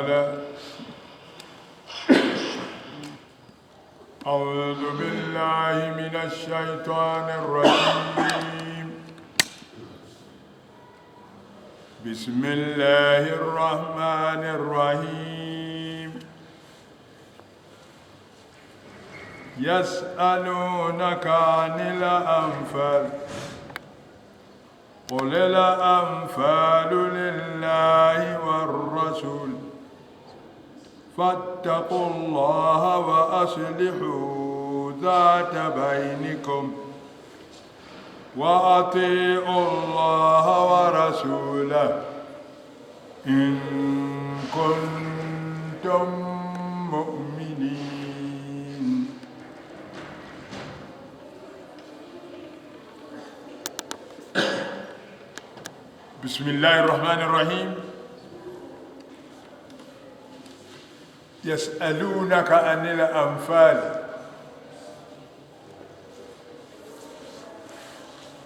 تعالى: أعوذ بالله من الشيطان الرجيم. بسم الله الرحمن الرحيم. يسألونك عن الأنفال قل الأنفال لله والرسول فاتقوا الله وأصلحوا ذات بينكم وأطيعوا الله ورسوله إن كنتم مؤمنين. بسم الله الرحمن الرحيم. يسألونك عن الأنفال،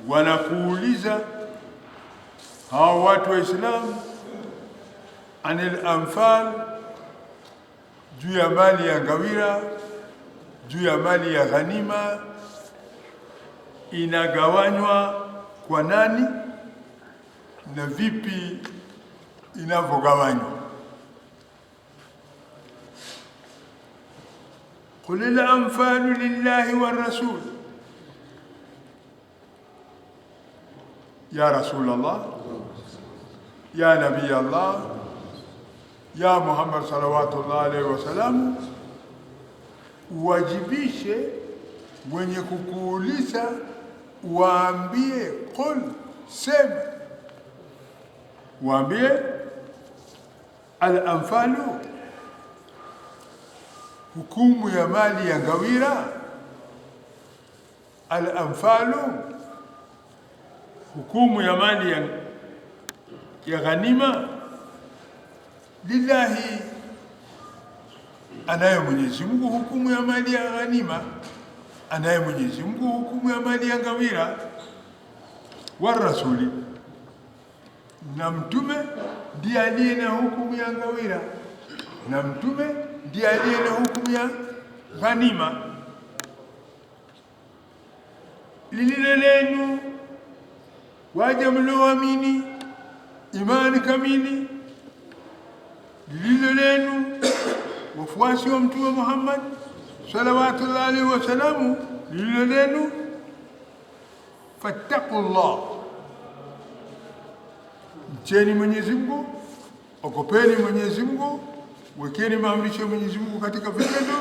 wanakuuliza hao watu wa Islam anil anfal, juu ya mali ya ngawira, juu ya mali ya ghanima, inagawanywa kwa nani na vipi inavyogawanywa. Qul al-anfalu lillahi wa rasul. Ya Rasul Allah, ya Nabii Allah, ya Muhammad salawatullah alaihi wasallam, uwajibishe wenye kukuuliza, waambie qul, sema, waambie al-anfalu, hukumu ya mali ya ngawira, al-anfalu, hukumu ya mali ya ghanima, lillahi, anaye Mwenyezi Mungu hukumu ya mali ya ghanima, anaye Mwenyezi Mungu hukumu ya mali ya ngawira, wa rasuli, na mtume ndiye aliye na hukumu ya ngawira, na mtume ndiye aliye na hukumu ya ghanima. Lililo lenu waja mlioamini imani kamili, lililo lenu wafuasi wa Mtume Muhammad salawatullahi alaihi wasallam, lililo lenu fattaqullah, mcheni Mwenyezi Mungu, okopeni Mwenyezi Mungu, wekeni maamrisho ya Mwenyezi Mungu katika vitendo,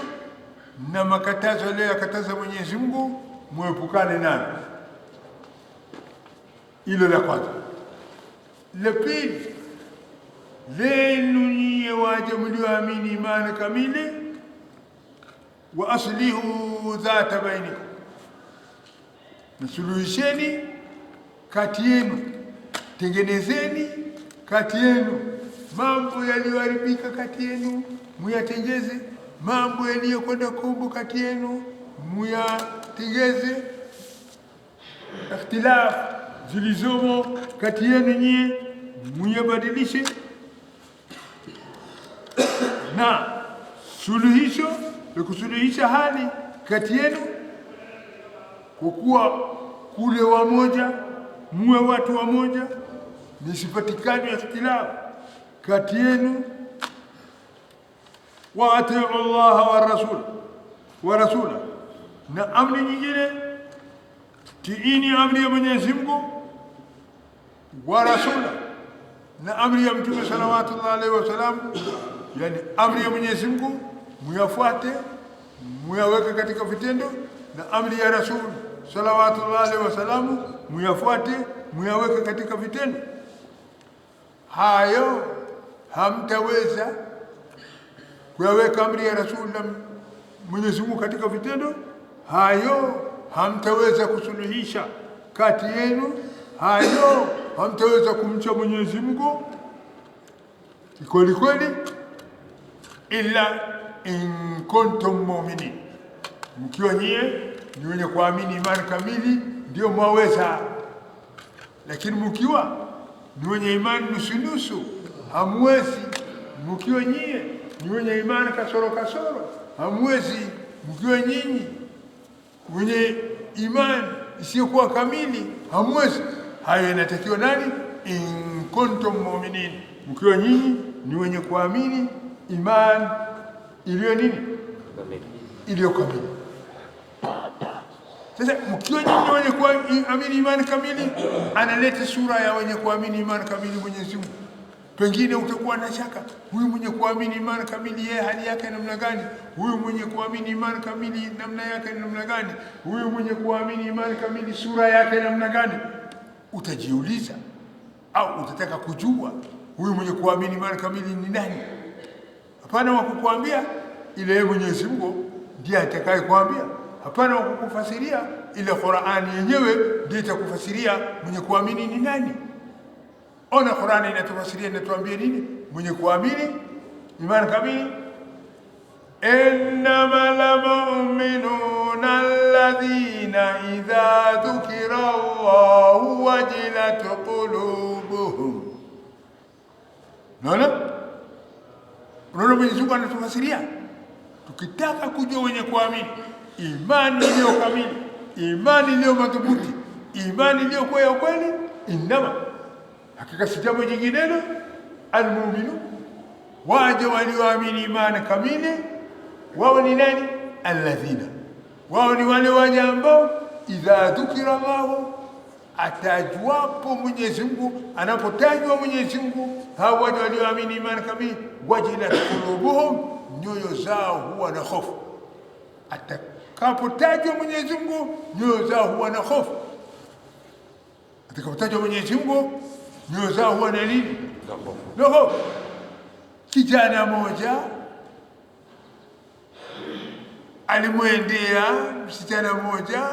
na makatazo aliyokataza Mwenyezi Mungu muepukane nayo. Hilo la kwanza. La pili, lenu nyie waja mlioamini imani kamili, wa aslihu dhata bainikum, nasuluhisheni kati yenu, tengenezeni kati yenu, mambo yaliyoharibika kati yenu muyatengeze, mambo yaliyokwenda kombo kati yenu muyatengeze, ikhtilaf zilizomo kati yenu nyie muyabadilishe, na suluhisho la kusuluhisha hali kati yenu, kwa kuwa kule wamoja, muwe watu wamoja, nisipatikane ikhtilaf kati yenu. Wa atiu Allah wa rasula, na amri nyingine, tiini amri ya Mwenyezi Mungu, wa rasula, na amri ya Mtume salawatullahi alaihi wasallam, yani amri ya Mwenyezi Mungu muyafuate, muyaweke katika vitendo, na amri ya Rasul salawatullahi alaihi wasallam muyafuate, muyaweke katika vitendo. Hayo hamtaweza kuyaweka amri ya Rasul na Mwenyezi Mungu katika vitendo, hayo hamtaweza kusuluhisha kati yenu, hayo hamtaweza kumcha Mwenyezi Mungu kweli kweli, illa in kuntum mu'minin, mkiwa nyie ni wenye kuamini imani kamili, ndio mwaweza. Lakini mkiwa ni wenye imani nusu nusu, hamwezi, mkiwa nyie ni wenye imani kasoro, hamwezi. Mkiwa nyinyi wenye imani isiyokuwa kamili, hamwezi. Hayo inatakiwa nani? In kuntum mu'minin, mkiwa nyinyi ni wenye kuamini imani iliyo nini? Iliyo kamili. Sasa mkiwa nyinyi wenye kuamini imani kamili, analeta sura ya wenye kuamini imani kamili Mwenyezi Mungu. Pengine utakuwa na shaka, huyu mwenye kuamini imani kamili yeye hali yake namna gani? Huyu mwenye kuamini imani kamili namna yake namna gani? Huyu mwenye kuamini imani kamili sura yake namna gani? Utajiuliza au utataka kujua huyu mwenye kuamini imani kamili ni nani? Hapana wa kukuambia ile Mwenyezi Mungu ndiye atakayekwambia. Hapana wa kukufasiria ile Qur'ani yenyewe ndiye itakufasiria mwenye kuamini ni nani. Ona Qur'ani inatufasiria, inatuambia nini? Mwenye kuamini imani kamili, innamal mu'minuna alladhina idha dhukira Allahu wajilat qulubuhum. Unaona Mwenyezi Mungu anatufasiria, tukitaka kujua wenye kuamini imani iliyo kamili, imani iliyo madhubuti, imani iliyo kwa ya kweli, inama hakika si jambo jinginelo, almu'minu, waja walioamini imani kamili. Wao ni nani? Alladhina, wao ni wale waja ambao idha dhukira Allahu, atajwapo Mwenyezi Mungu, anapotajwa Mwenyezi Mungu, hao waja walioamini imani kamili, wajilat qulubuhum, nyoyo zao huwa na hofu. Atakapotajwa Mwenyezi Mungu, nyoyo zao huwa na hofu. Atakapotajwa Mwenyezi Mungu, nyoyo zao huwa na nini? Na hofu. Kijana moja alimwendea msichana mmoja,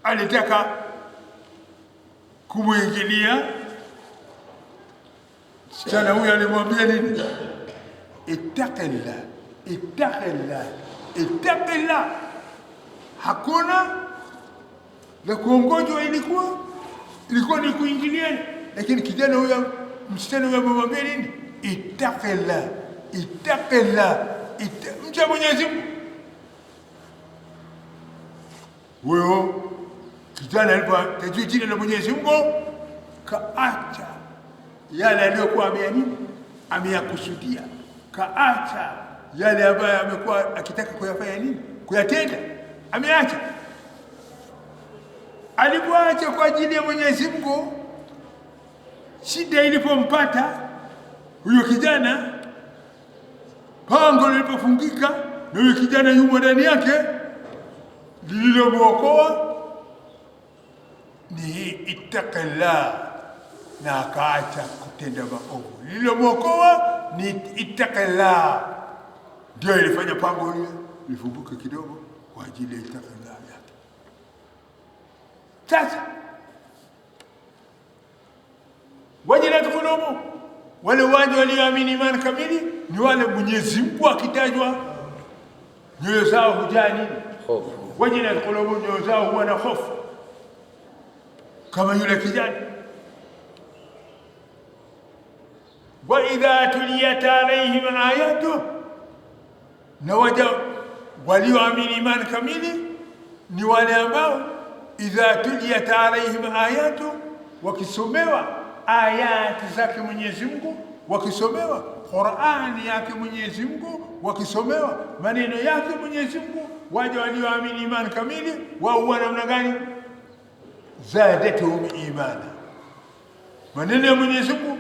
alitaka kumwingilia. Msichana huyo alimwambia nini? Ittaqillah, ittaqillah, ittaqillah. Hakuna la kuongojwa, ilikuwa ni kuingilia. Lakini kijana huyo, msichana huyo amemwambia nini? Ittaqillah, ittaqillah, mcha Mwenyezi Mungu. Huyo kijana alipotajwa jina la Mwenyezi Mungu, kaacha yale aliyokuwa ameyakusudia, kaacha yale ambayo amekuwa akitaka kuyafanya nini? Kuyatenda, ameacha. Alipoacha kwa ajili ya Mwenyezi Mungu, shida ilipompata huyo kijana, pango lilipofungika na huyo kijana yumo ndani yake, lililomwokoa ni ittaqillah, na akaacha kutenda maovu. Lililomwokoa ni ittaqillah, ndio ilifanya pango hili lifunguke kidogo kwa ajili ya ittaqillah yake. Sasa wajilat qulubuhum, wale waja walioamini imani kamili ni wale Mwenyezi Mungu akitajwa nyoyo zao hujaa nini? Hofu. Wajilat qulubuhum, nyoyo zao huwa na hofu, kama yule kijana. Wa idha tuliyat alayhim ayatu, na waja walioamini imani kamili ni wale ambao idha tuliyat alayhim ayatu, wakisomewa ayati zake Mwenyezi Mungu, wakisomewa Qur'ani yake Mwenyezi Mungu, wakisomewa maneno yake Mwenyezi Mungu, waja walioamini imani kamili wao wana namna gani? Zadatuhum imana, maneno ya Mwenyezi Mungu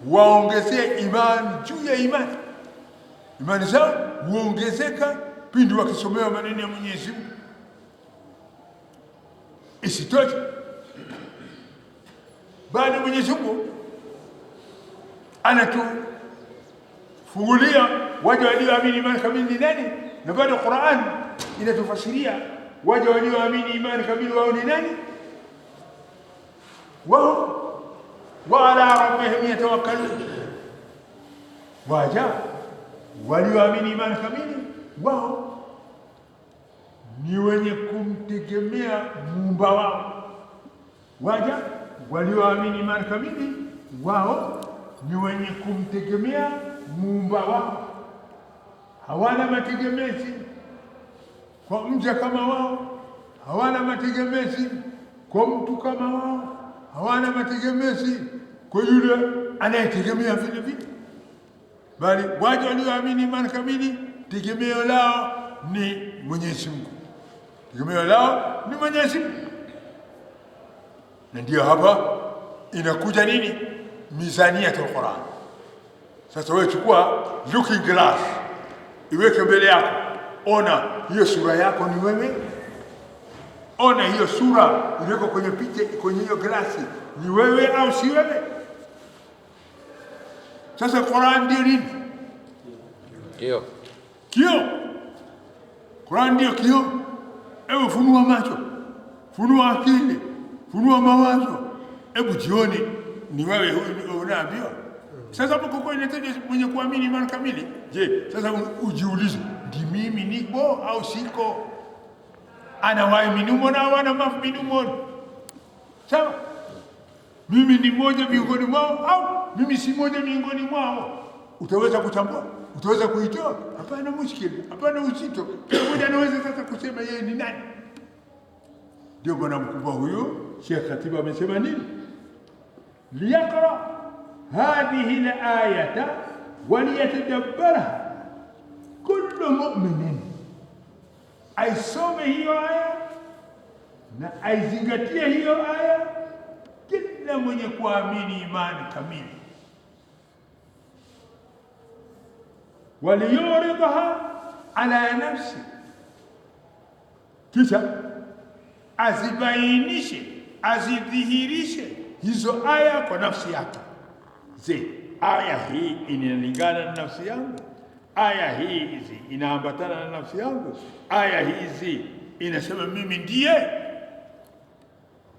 waongezea imani juu ya imani. Imani zao huongezeka pindi wakisomewa maneno ya Mwenyezi Mungu. Isitoshe, baada Mwenyezi Mungu anatufungulia waja walioamini imani kamili ni nani, na baada Qur'an inatufasiria waja walioamini imani kamili wao ni nani. Wao wa ala rabbihim yatawakkalun, waja walioamini imani kamili wao ni wenye kumtegemea Muumba wao. Waja walioamini imani kamili wao ni wenye kumtegemea muumba wao, hawana mategemezi kwa mja kama wao, hawana mategemezi kwa mtu kama wao, hawana mategemezi kwa yule anayetegemea vile vile, bali waja walioamini imani kamili tegemeo lao ni Mwenyezi Mungu, tegemeo lao ni Mwenyezi Mungu. Na ndio hapa inakuja nini? Mizaniyatul Qur'an. Sasa wewe chukua looking glass, iweke mbele yako, ona hiyo sura yako ni wewe, ona hiyo sura iliyoko kwenye picha, kwenye hiyo glasi ni wewe au si wewe? Sasa Qur'an ndio nini? Kioo. Qur'an ndio kioo. Ewe funua macho, funua akili, funua mawazo, hebu jioni ni wewe huyu unaambiwa. Sasa hapo kwa inahitaji mwenye kuamini imani kamili. Je, sasa ujiulize, ndi mimi niko au siko? Ana waamini na wana maamini. Sawa? Mimi ni mmoja miongoni mwao au mimi si mmoja miongoni mwao? Utaweza kutambua? Utaweza kuitoa? Hapana mushkili, hapana uzito. Kila mmoja anaweza sasa kusema yeye ni nani. Ndio bwana mkubwa huyo Sheikh Khatibu amesema nini? Liyaqra hadhihi al-ayata wa liyatadabbara kullu mu'minin, aisome hiyo aya na aizingatie hiyo aya kila mwenye kuamini imani kamili. Waliyuridha ala nafsi, kisha azibainishe, azidhihirishe hizo aya kwa nafsi yake. Je, aya hii inalingana na nafsi yangu? Aya hizi inaambatana na nafsi yangu? Aya hizi inasema mimi ndiye?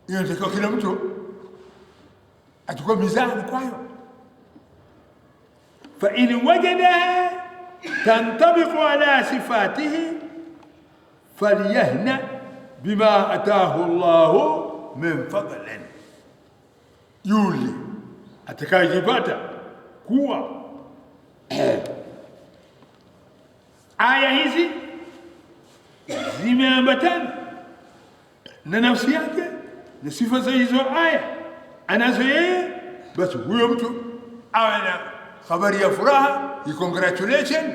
Inatakiwa kila mtu achukue mizani kwayo. Fa in wajadaha tantabiqu ala sifatihi falyahna bima ataahu Allahu min fadlin, yule atakayejipata kuwa aya hizi zimeambatana na nafsi yake na sifa za hizo aya anazo yeye, basi huyo mtu awe na habari ya furaha, congratulation,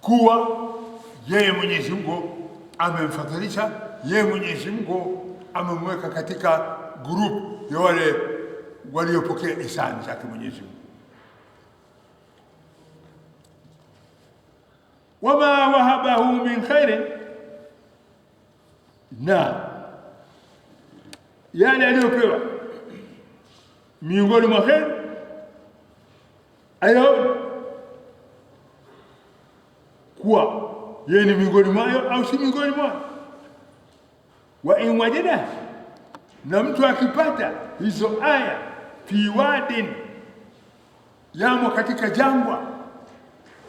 kuwa yeye Mwenyezi Mungu amemfadhilisha, yeye Mwenyezi Mungu amemweka katika group ya wale waliopokea ihsani zake Mwenyezi Mungu. Wama wahabahu min khairin, na yale aliyopewa miongoni mwa kheri ayo kuwa yeye ni miongoni mwayo au si miongoni mwayo. Wa in wajada, na mtu akipata hizo aya fi wadin, yamo katika jangwa,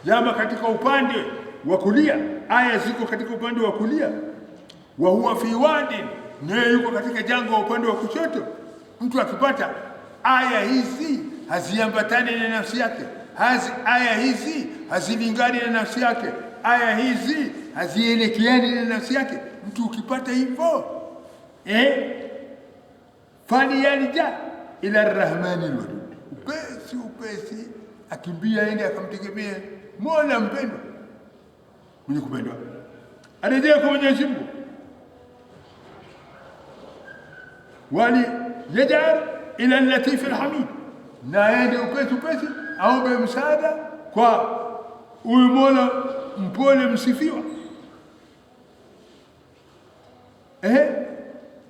yamo katika upande wa kulia, aya ziko katika upande wa kulia, wa huwa fi wadin, naye yuko katika jangwa upande wa kushoto. Mtu akipata aya hizi haziambatani na nafsi yake, aya hizi hazilingani na nafsi yake, aya hizi hazielekeani na nafsi yake, mtu ukipata hivyo faliyalja ila arrahmani alwadud, upesi akimbia ende akamtegemea Mola mpendwa mwenye kupendwa, arejea kwa Mwenyezi Mungu. Wali yaj'al ila al-latif al-hamid, na yende upesi aombe msaada kwa huyu Mola mpole msifiwa.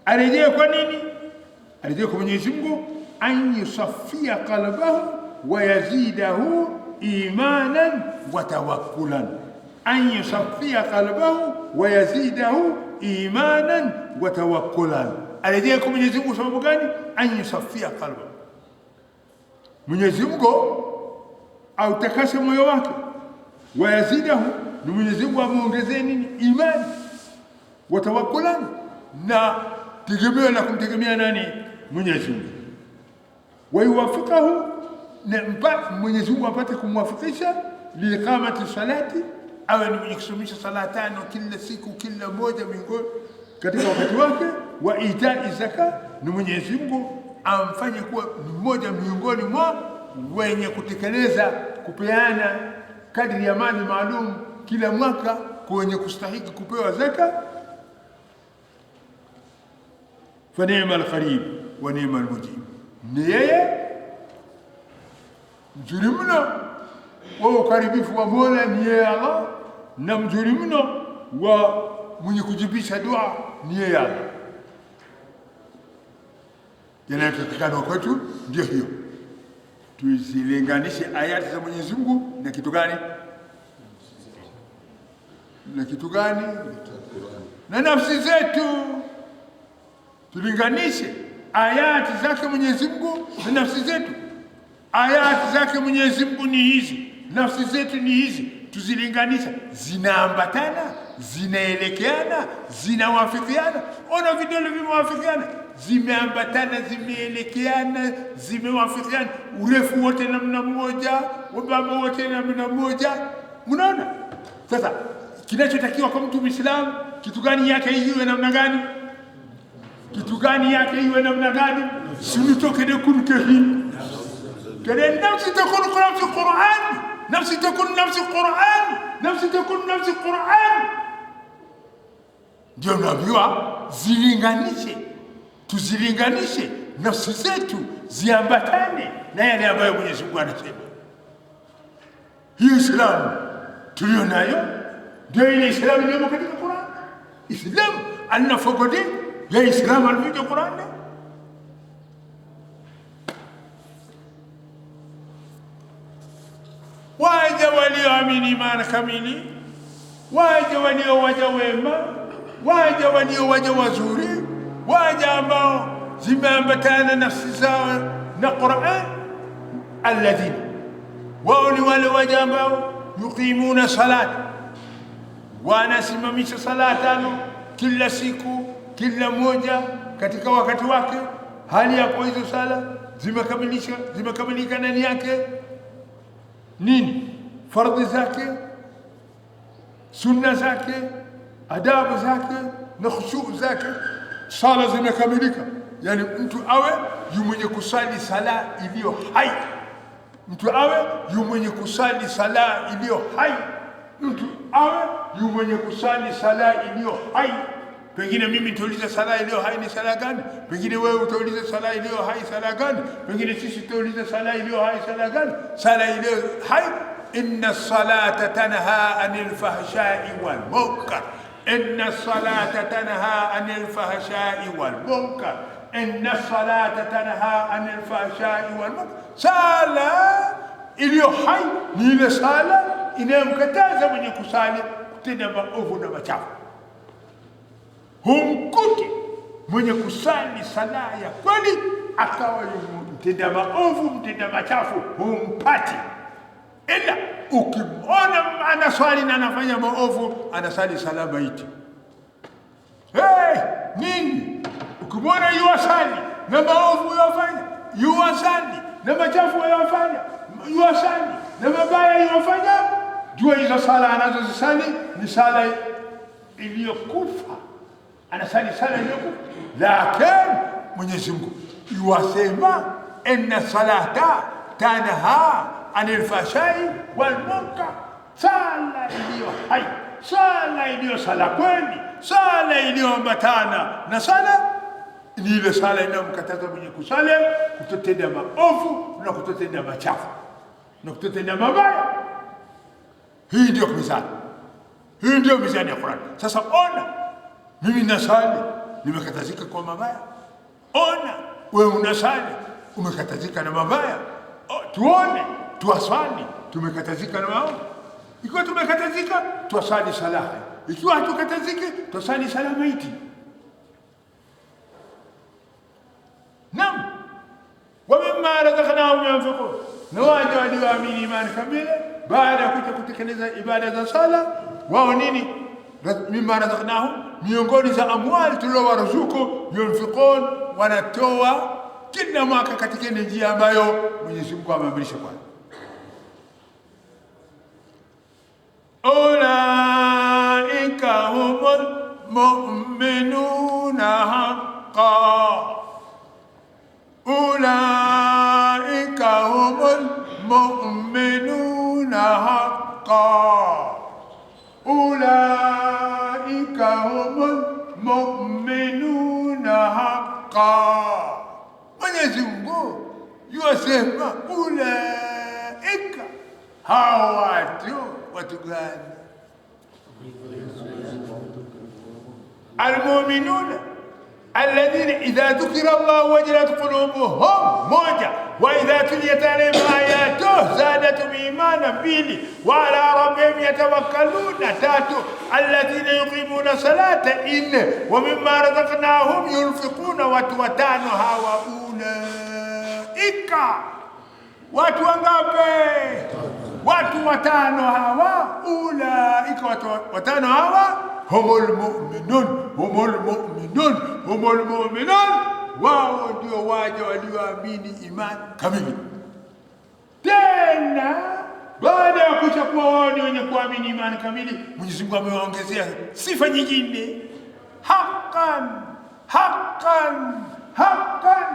Arejea kwa nini? Arejea kwa Mwenyezi Mungu, an yusaffia qalbahu wa yazidahu imanan wa tawakkulan. An yusaffia qalbahu wa yazidahu imanan wa tawakkulan. Arejea kwa Mwenyezi Mungu sababu gani? An yusaffia qalbahu, Mwenyezi Mungu autakase moyo wake, wa yazidahu, ni Mwenyezi Mungu amuongezee nini? Imani, wa tawakkulan, na tegemeo la kumtegemea nani? Mwenyezi Mungu. wayuwafikahu, na Mwenyezi Mungu apate kumwafikisha liiqamati salati, awe ni mwenye kusimamisha sala 5 kila siku, kila moja miongoni katika wakati wake. Wa itai zaka, ni Mwenyezi Mungu amfanye kuwa mmoja miongoni mwa wenye kutekeleza kupeana kadri ya mali maalum kila mwaka kwa wenye kustahiki kupewa zaka. Fa ni'mal qarib wa ni'mal mujib, ni yeye mzuri mno wa ukaribifu wa Mola, ni yeye Allah, na mzuri mno wa mwenye kujibisha dua ni yeye Allah. Yanayotakikana kwetu ndio hiyo, tuzilinganishe ayati za Mwenyezi Mungu na kitu gani? Na kitu gani? Na nafsi zetu. Tulinganishe ayati zake Mwenyezi Mungu na nafsi zetu. Ayati zake Mwenyezi Mungu ni hizi, nafsi zetu ni hizi, tuzilinganisha, zinaambatana, zinaelekeana, zinawafikiana. Ona vidole vimewafikiana, zimeambatana, zimeelekeana, zimewafikiana, urefu wote namna moja, ubaba wote namna moja. Mnaona? Sasa kinachotakiwa kwa mtu Muislamu, kitu gani yake iwe namna gani? Kitu gani yake iwe namna gani? Sinitoke de kunkehi kede nafsi takun nafsi Qur'an, nafsi takun nafsi Qur'an, nafsi takun nafsi Qur'an. Ndio naambiwa zilinganishe, tuzilinganishe nafsi zetu ziambatane na yale ambayo Mwenyezi Mungu anasema. Hii Islamu tulio nayo ndio ile Islamu iliyo katika Qur'an. Islamu anafogodi ya Islamu alivyo Qur'an. Waja walioamini imani kamili, waja waliowaja wema, waja waliowaja wazuri, waja ambao zimeambatana nafsi zao na Qur'an. Alladhina, wao ni wale waja ambao yuqimuna salat, wanasimamisha sala 5 kila siku, kila moja katika wakati wake, hali ya kwa hizo sala zimekamilika ndani yake nini? Fardhi zake, sunna zake, adabu zake na khushu zake, sala zimekamilika. Yani mtu awe yu mwenye kusali sala iliyo hai, mtu awe yu mwenye kusali sala iliyo hai, mtu awe yu mwenye kusali sala iliyo hai. Pengine mimi nitauliza sala iliyo hai ni sala gani? Pengine wewe utauliza sala iliyo hai sala gani? Pengine sisi tutauliza sala iliyo hai sala gani? Sala iliyo hai, inna salata tanha anil fahsha'i wal munkar, inna salata tanha anil fahsha'i wal munkar, inna salata tanha anil fahsha'i wal munkar. Sala iliyo hai ni ile sala inayomkataza mwenye kusali kutenda maovu na machafu. Humkuti mwenye kusali sala ya kweli akawa mtenda maovu, mtenda machafu, humpati. Ila ukimwona anaswali na anafanya maovu, anasali sala maiti. Nini? Ukimwona yuwasali na maovu yuwafanya, yuwasali na machafu yuwafanya, yuwasali na mabaya yuwafanya, jua hizo sala anazozisali ni sala iliyokufa, anasali sala iliyokufa. Lakini Mwenyezi Mungu yuwasema inna salata tanha anil fahsha'i wal munkar, sala iliyo hai, sala iliyo sala kweli, sala iliyoambatana na sala ni ile sala inayomkataza mwenye kusali kutotenda maovu na kutotenda machafu na kutotenda mabaya. Hii ndio mizani, hii ndio mizani ya Qur'an. Sasa ona, mimi nasali nimekatazika kwa mabaya, ona wewe unasali umekatazika na mabaya. Tuone, tuasali tumekatazika na maovu. Ikiwa tumekatazika, tuasali sala hai. Ikiwa hatukataziki, tuasali sala maiti. Naam, wa mimma razaqnahum yunfiqun, na waja walioamini imani kamili baada ya kuja kutekeleza ibada za sala, wao nini? Mimma razaqnahum, miongoni za amwali tuliowaruzuku, yunfiqun, wanatoa kila mwaka katika njia ambayo Mwenyezi Mungu ameamrisha kwayo. Ulaika humul mu'minuna haqqan, ulaika humul mu'minuna haqqan, ulaika humul mu'minuna haqqan. Mwenyezi Mungu yasema ulaika, hawa watu gani? Almu'minuna alladhina idha dhukira Allah wajilat qulubuhum, moja, wa idha tuliyat alayhim ayatuhu zadatuhum imana, mbili, wa ala rabbihim yatawakkaluna, tatu, alladhina yuqimuna salata, nne, wa mimma razaqnahum yunfiquna, watu watano hawa. Ulaika, watu wangapi? Watu watano hawa. Ulaika, watu watano hawa, humul mu'minun, humul mu'minun, humul mu'minun, wao ndio waja walioamini imani kamili. Tena baada ya kuchukua wao ni wenye kuamini imani kamili, Mwenyezi Mungu amewaongezea sifa nyingine, haqqan, haqqan, haqqan.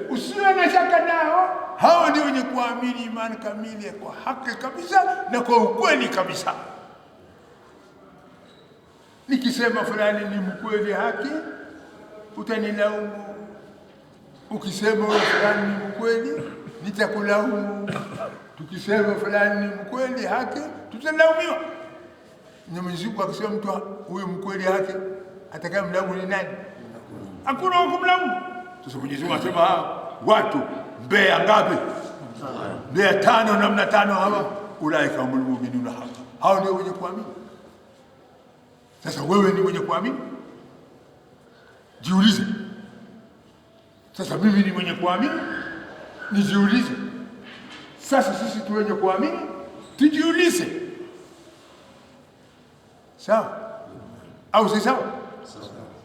Usiwe na shaka nao, hao ndio wenye kuamini imani kamili kwa haki kabisa na kwa ukweli kabisa. Nikisema fulani ni mkweli haki, utanilaumu. Ukisema fulani ni mkweli, nitakulaumu. Tukisema fulani ni mkweli haki, tutalaumiwa. Na Mwenyezi Mungu akisema mtu huyu mkweli haki, atakayemlaumu ni nani? Hakuna wa kumlaumu. Sasa Mwenyezi Mungu asema watu mbea ngapi? Mbea tano, namna tano hawa. Ulaika humul mu'minuna haqqan, hao ndio wenye kuamini. Sasa wewe ni mwenye kuamini? Jiulize. Sasa mimi ni mwenye kuamini? Nijiulize. Sasa sisi tu wenye kuamini tujiulize. Sawa au si sawa?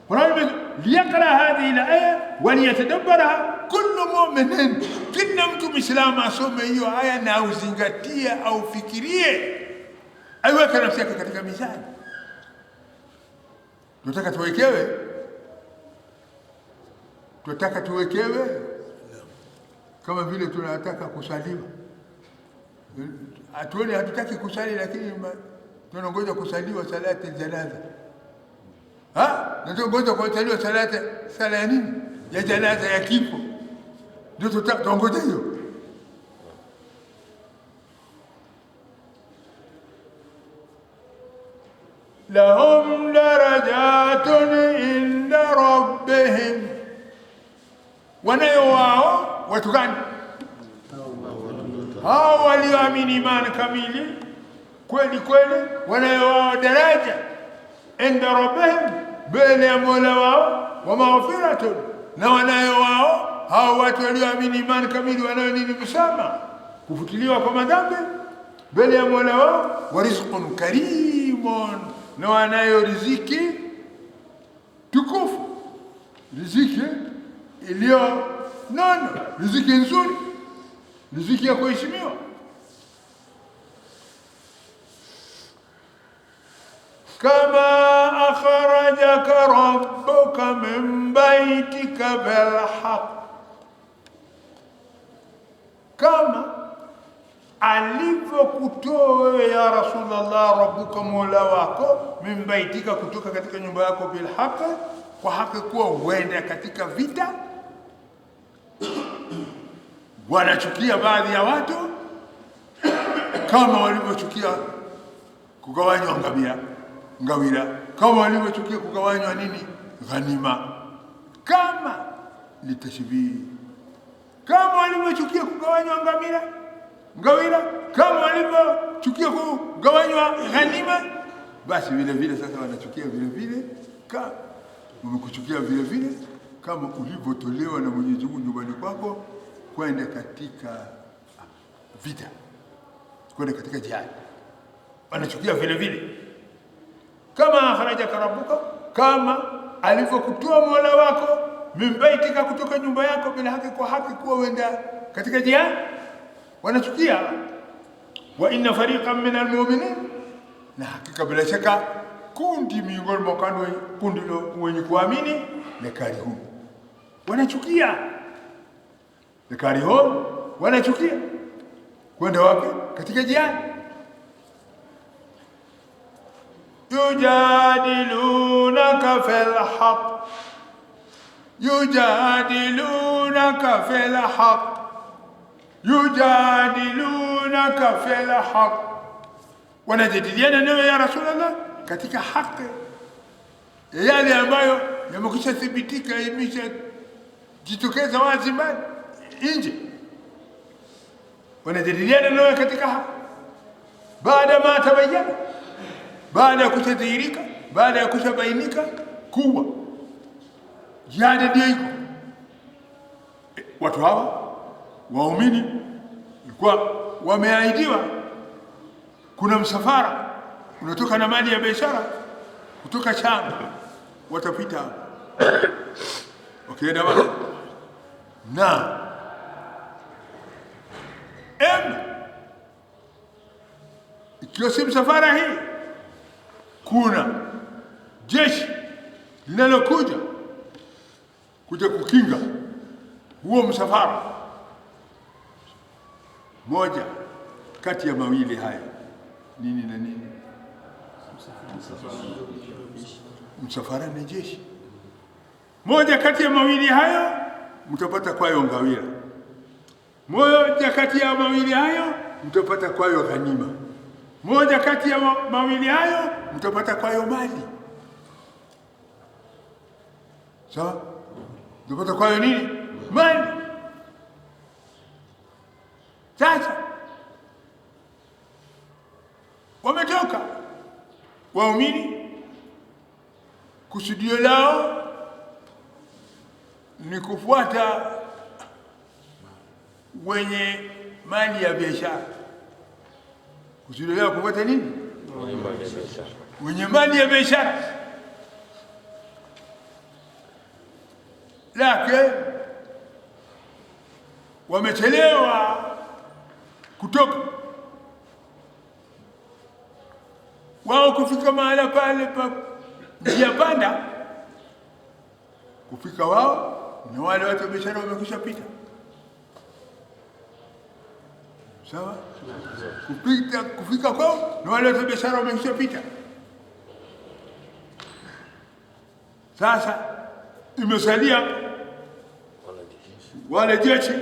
Qur'an liyaqra hadhihi al-aya wa liyatadabbaraha kullu mu'minin, kila mtu Muislamu asome hiyo aya na uzingatie au fikirie, aiweke nafsi yake katika mizani. Tunataka tuwekewe kama vile tunataka kusaliwa. Atuone hatutaki kusali, lakini tunangoja kusaliwa salati janaza. Tunangoja kusaliwa sala ya nini? Ya janaza, ya kifo. Ndio tunangoja hiyo. Lahum darajatun inda rabbihim, wanayo wao watu gani? Hao walioamini imani kamili kweli kweli, wanayo wao daraja inda rabbihim, mbele ya Mola wao, wa maghfiratun, na wanayo wao hao watu walioamini imani kamili wanayo nini? Msamaha, kufutiliwa kwa madhambi mbele ya Mola wao, wa rizqun karimun, na wanayo riziki tukufu, riziki iliyo nono, riziki nzuri, riziki ya kuheshimiwa. Kama akhrajaka rabbuka min baitika bilhaq, kama alivyokutoa wewe ya Rasulullah rabbuka, Mola wako, min baitika, kutoka katika nyumba yako, bilhaq, kwa haki, kuwa uende katika vita. Wanachukia baadhi ya watu kama walivyochukia kugawanywa ngawira, kama walivyochukia kugawanywa nini? Ghanima. Kama litashbihi, kama walivyochukia kugawanywa ngawira, kama walivyochukia kugawanywa ghanima, basi vile vile sasa wanachukia vile vile, kama wamekuchukia vile vile kama ulivyotolewa na Mwenyezi Mungu nyumbani kwako kwenda katika vita, kwenda katika jihad, wanachukia vile vile. Kama akhrajaka rabbuka, kama alivyokutoa Mola wako min baitika, kutoka nyumba yako, bila haki, kwa haki, kuwa wenda katika jihad. Wanachukia. Wa inna fariqan min almu'minin, na hakika bila shaka kundi miongoni mwa kundi wenye kuamini, lakarihun, wanachukia. Lakarihun, wanachukia kwenda wapi? Katika jihad. Yujadilunaka fil haqq, yujadilunaka fil haqq, yujadilunaka fil haqq, wanajadiliana nawe ya Rasulullah katika haki, yale ambayo yamekwisha thibitika, imeshajitokeza wazi nje. Wanajadiliana nawe katika haki baada ma tabayyana, baada ya kushadhihirika, baada ya kushabainika kuwa jihad ndio iko. Watu hawa waumini walikuwa wameahidiwa, kuna msafara unatoka na mali ya biashara kutoka Sham, watapita wakienda wapi? Na ikiwa si msafara hii, kuna jeshi linalokuja kukinga huo msafara. Moja kati ya mawili haya, nini na nini? Msafara na jeshi. Moja kati ya mawili hayo mtapata kwayo ngawira, moja kati ya mawili hayo mtapata kwayo ghanima, moja kati ya mawili hayo mtapata kwayo mali. Sawa? Mtapata kwayo nini? Mali. Sasa wametoka waumini, kusudio lao ni kufuata wenye mali ya biashara. Kusudio lao kufuata nini? Wenye mali ya biashara. Lakini wamechelewa kutoka wao kufika mahala pale pa njia panda. Kufika wao na wale watu wa biashara wamekwisha pita. Sawa? Kufika kwao na wale watu wa biashara wamekwisha pita. Sasa imesalia wale jeshi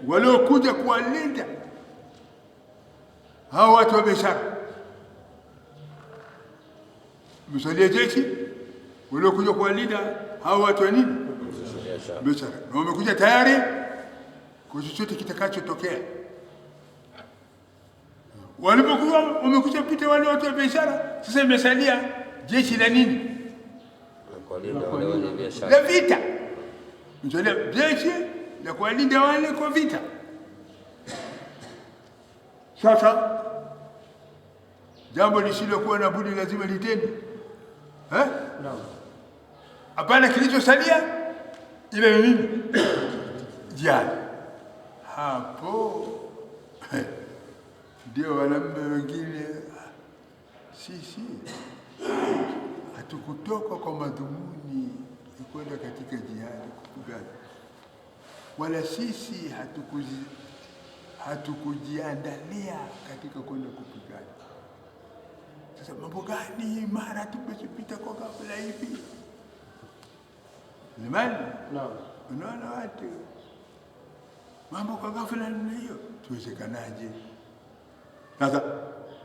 waliokuja kuwalinda hao watu wa biashara. Imesalia jeshi waliokuja kuwalinda hao watu wa nini? Biashara. Na wamekuja tayari kwa chochote kitakachotokea. Walipokuwa wamekuja pita wale watu wa biashara, sasa imesalia jeshi la nini? La vita. Imesalia jeshi la kuwalinda wale kwa vita. Sasa jambo lisilokuwa na budi lazima litendwe. Hapana kilichosalia ile nini? Jihad. Hapo ndio wanaume wengine, sisi hatukutoka kwa madhumuni ya kwenda katika jihad kupigana, wala sisi hatukujiandalia katika kwenda kupigana. Sasa mambo gani mara tumepita kwa ghafla hivi? Limani? Naam. Unaona watu mambo kwa ghafla namna hiyo, tuwezekanaje? Sasa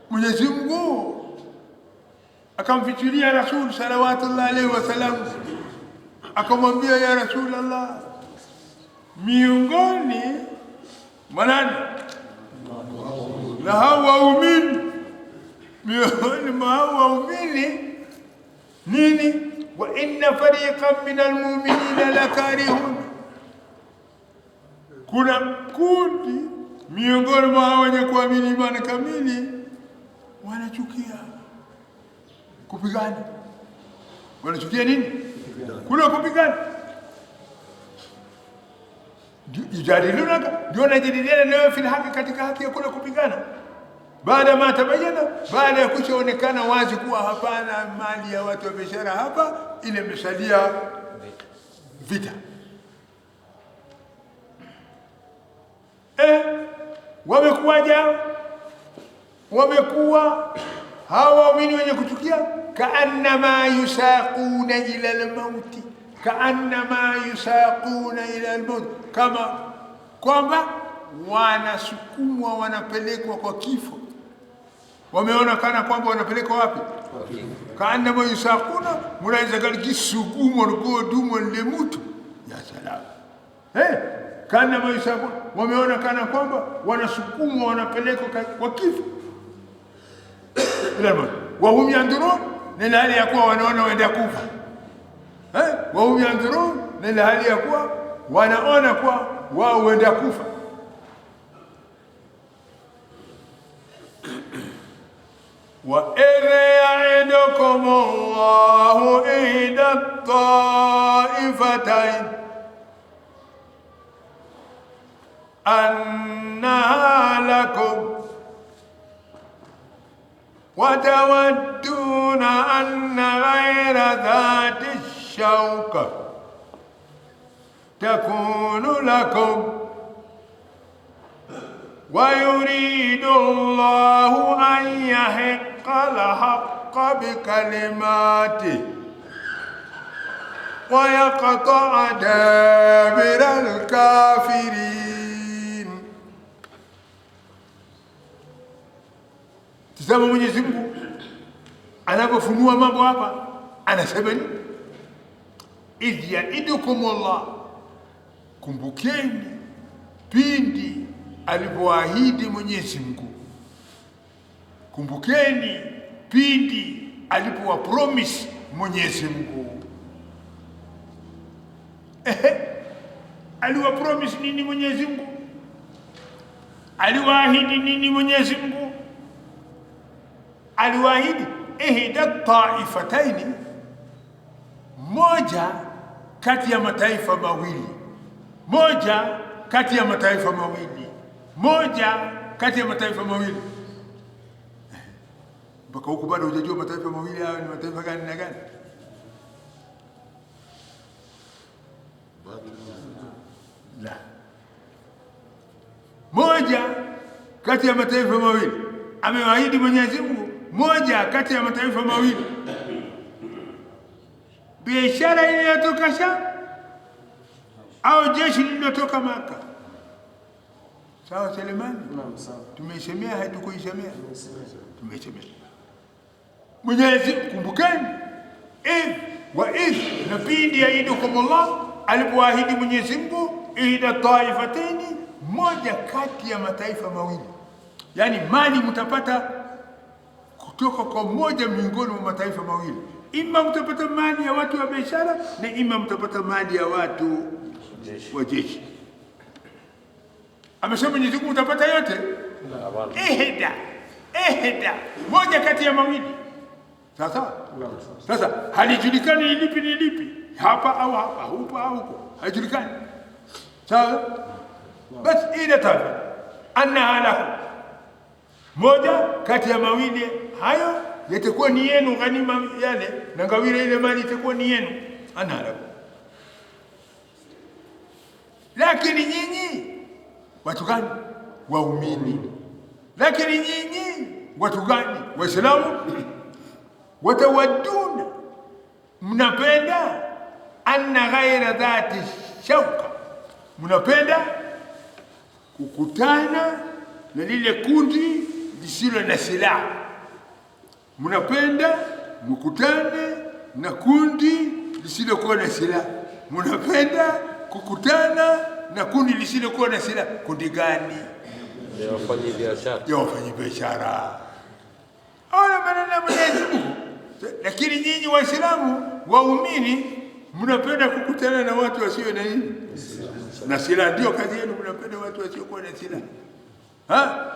Mwenyezi Mungu akamfichulia Rasul salawatullahi alayhi wasallam, akamwambia ya Rasulullah, miongoni mwanani na hao waumini, miongoni mwa hao waumini nini? Wa inna fariqan min almu'minina lakarihun, kuna kundi miongoni mwa wenye kuamini imani kamili wanachukia kupigana. Wanachukia nini? Kuna kupigana. yujadilunaka, ndio wanajadiliana nawe fil haki, katika haki ya kule kupigana. Baada ma tabayana, baada ya kushaonekana wazi kuwa hapana mali ya watu wa biashara hapa, ile imesalia vita. Wamekuwa hawa waumini wenye kuchukia, kaannama yusaquna ila almauti, kaannama yusaquna ila almauti, kama kwamba wanasukumwa, wanapelekwa kwa kifo. Wameona kana kwamba wanapelekwa wapi? Kaannama yusaquna, munaweza kalikisukumwa ngodumo lemutu ya salam. Kaannama yusaquna, wameona kana kwamba wanasukumwa, wanapelekwa kwa kifo. Wahum yandurun, na hali ya kuwa wanaona waenda kufa. Wahum yandurun, na hali ya kuwa wanaona kuwa wao waenda kufa. Wa ya'idukum Allahu ihda ta'ifatayn annaha lakum وتودون أن غير ذات الشوكة تكون لكم ويريد الله أن يحق الحق بكلماته ويقطع دابر الكافرين. Tazama Mwenyezi Mungu anapofunua mambo hapa, anasema ni idh ya'idukum Allah, kumbukeni pindi alipoahidi Mwenyezi Mungu, kumbukeni pindi alipowa promise Mwenyezi Mungu. Aliwa promise nini Mwenyezi Mungu? Aliwaahidi nini Mwenyezi Mungu? Aliwaahidi ihda taifataini, moja kati ya mataifa mawili, moja kati ya mataifa mawili, moja kati ya mataifa mawili. Mpaka huko bado hujajua mataifa mawili hayo ni mataifa gani na gani? La, moja kati ya mataifa mawili amewaahidi Mwenyezi Mungu, moja kati ya mataifa mawili. Biashara iliyotoka Sham au jeshi lililotoka Maka. Sawa Selemani? Tumeisemea hatukuisemea? Tumeisemea. Mwenyezi kumbukeni na pindi ya'idukum Allah, alipoahidi Mwenyezi Mungu ihda taifataini, moja kati ya mataifa mawili. Yani mali mtapata kutoka kwa moja miongoni mwa mataifa mawili. Ima mtapata mali ya watu wa biashara, na ima mtapata mali ya watu wa jeshi. Amesema Mwenyezi Mungu mtapata yote. Ihda, moja kati ya mawili. Sasa halijulikani ni lipi, hapa au hapa, huko au huko, halijulikani. Sawa? Basi ila tafa anna lahu, moja kati ya mawili hayo yatakuwa ni yenu, ghanima yale na ngawira ile mali itakuwa ni yenu. Anna lahu, lakini nyinyi watu gani? Waumini. Lakini nyinyi watu gani? Waislamu. Watawaduna, mnapenda anna ghaira dhati shauka, mnapenda kukutana na lile kundi lisilo na silaha. Mnapenda mkutane na kundi lisilokuwa na silaha. Mnapenda kukutana na kundi lisilokuwa na silaha. Kundi gani? Ya wafanyabiashara. Ya wafanyabiashara. Ona maneno Mwenyezi Mungu. Lakini nyinyi Waislamu waumini mnapenda kukutana na watu wasio na nini? Na silaha. Ndio kazi yenu, mnapenda watu wasiokuwa na silaha.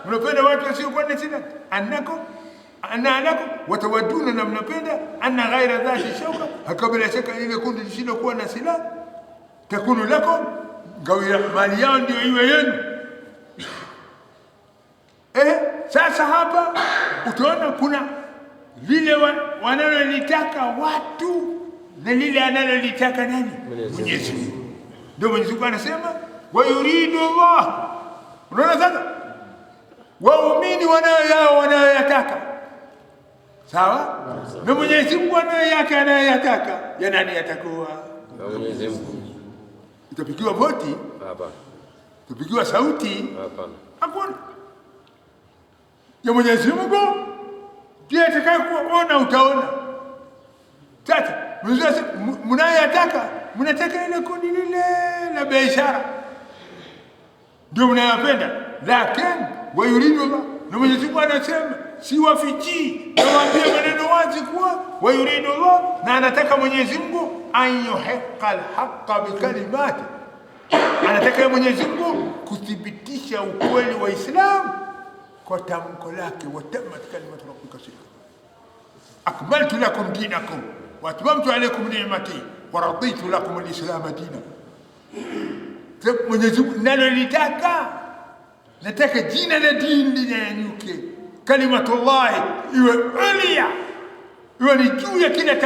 Mnapenda watu wasiokuwa na silaha. Annakum watawaduna, na mnapenda anna ghaira dhati shauka, hakabila shaka ile kundi lisilokuwa na silaha, takunu lakum, ngawira mali yao ndio iwe yenu. Sasa hapa utaona kuna lile wanalolitaka watu na lile analolitaka nani? Mwenyezi Mungu. Ndio Mwenyezi Mungu anasema wa yuridu Allah. Unaona sasa? Waumini wanayoyataka. Sawa? Na Mwenyezi Mungu anayoyataka ya nani yatakuwa? Mwenyezi Mungu. Itapigiwa voti? Hapana. Itapigiwa sauti? Hapana. Hakuna. Ya Mwenyezi Mungu ndiye atakayeona, utaona. Sasa mnayoyataka, mnataka ile kundi lile la biashara ndio mnayapenda, lakini wayuridu Allah. Na Mwenyezi Mungu anasema si wafichi, nawaambia maneno wazi kuwa wayuridu Allah, na anataka Mwenyezi Mungu ayuhiqa alhaqa bikalimati, anataka Mwenyezi Mungu kuthibitisha ukweli wa Islam kwa tamko lake, watamat kalimatu rabbika sidqan akmaltu lakum dinakum wa atmamtu alaykum ni'mati wa raditu lakum alislam dinan. Mwenyezi Mungu nalolitaka, nataka jina la dini linyanyuke, kalimatullahi iwe ulia, iwe ni juu ya kila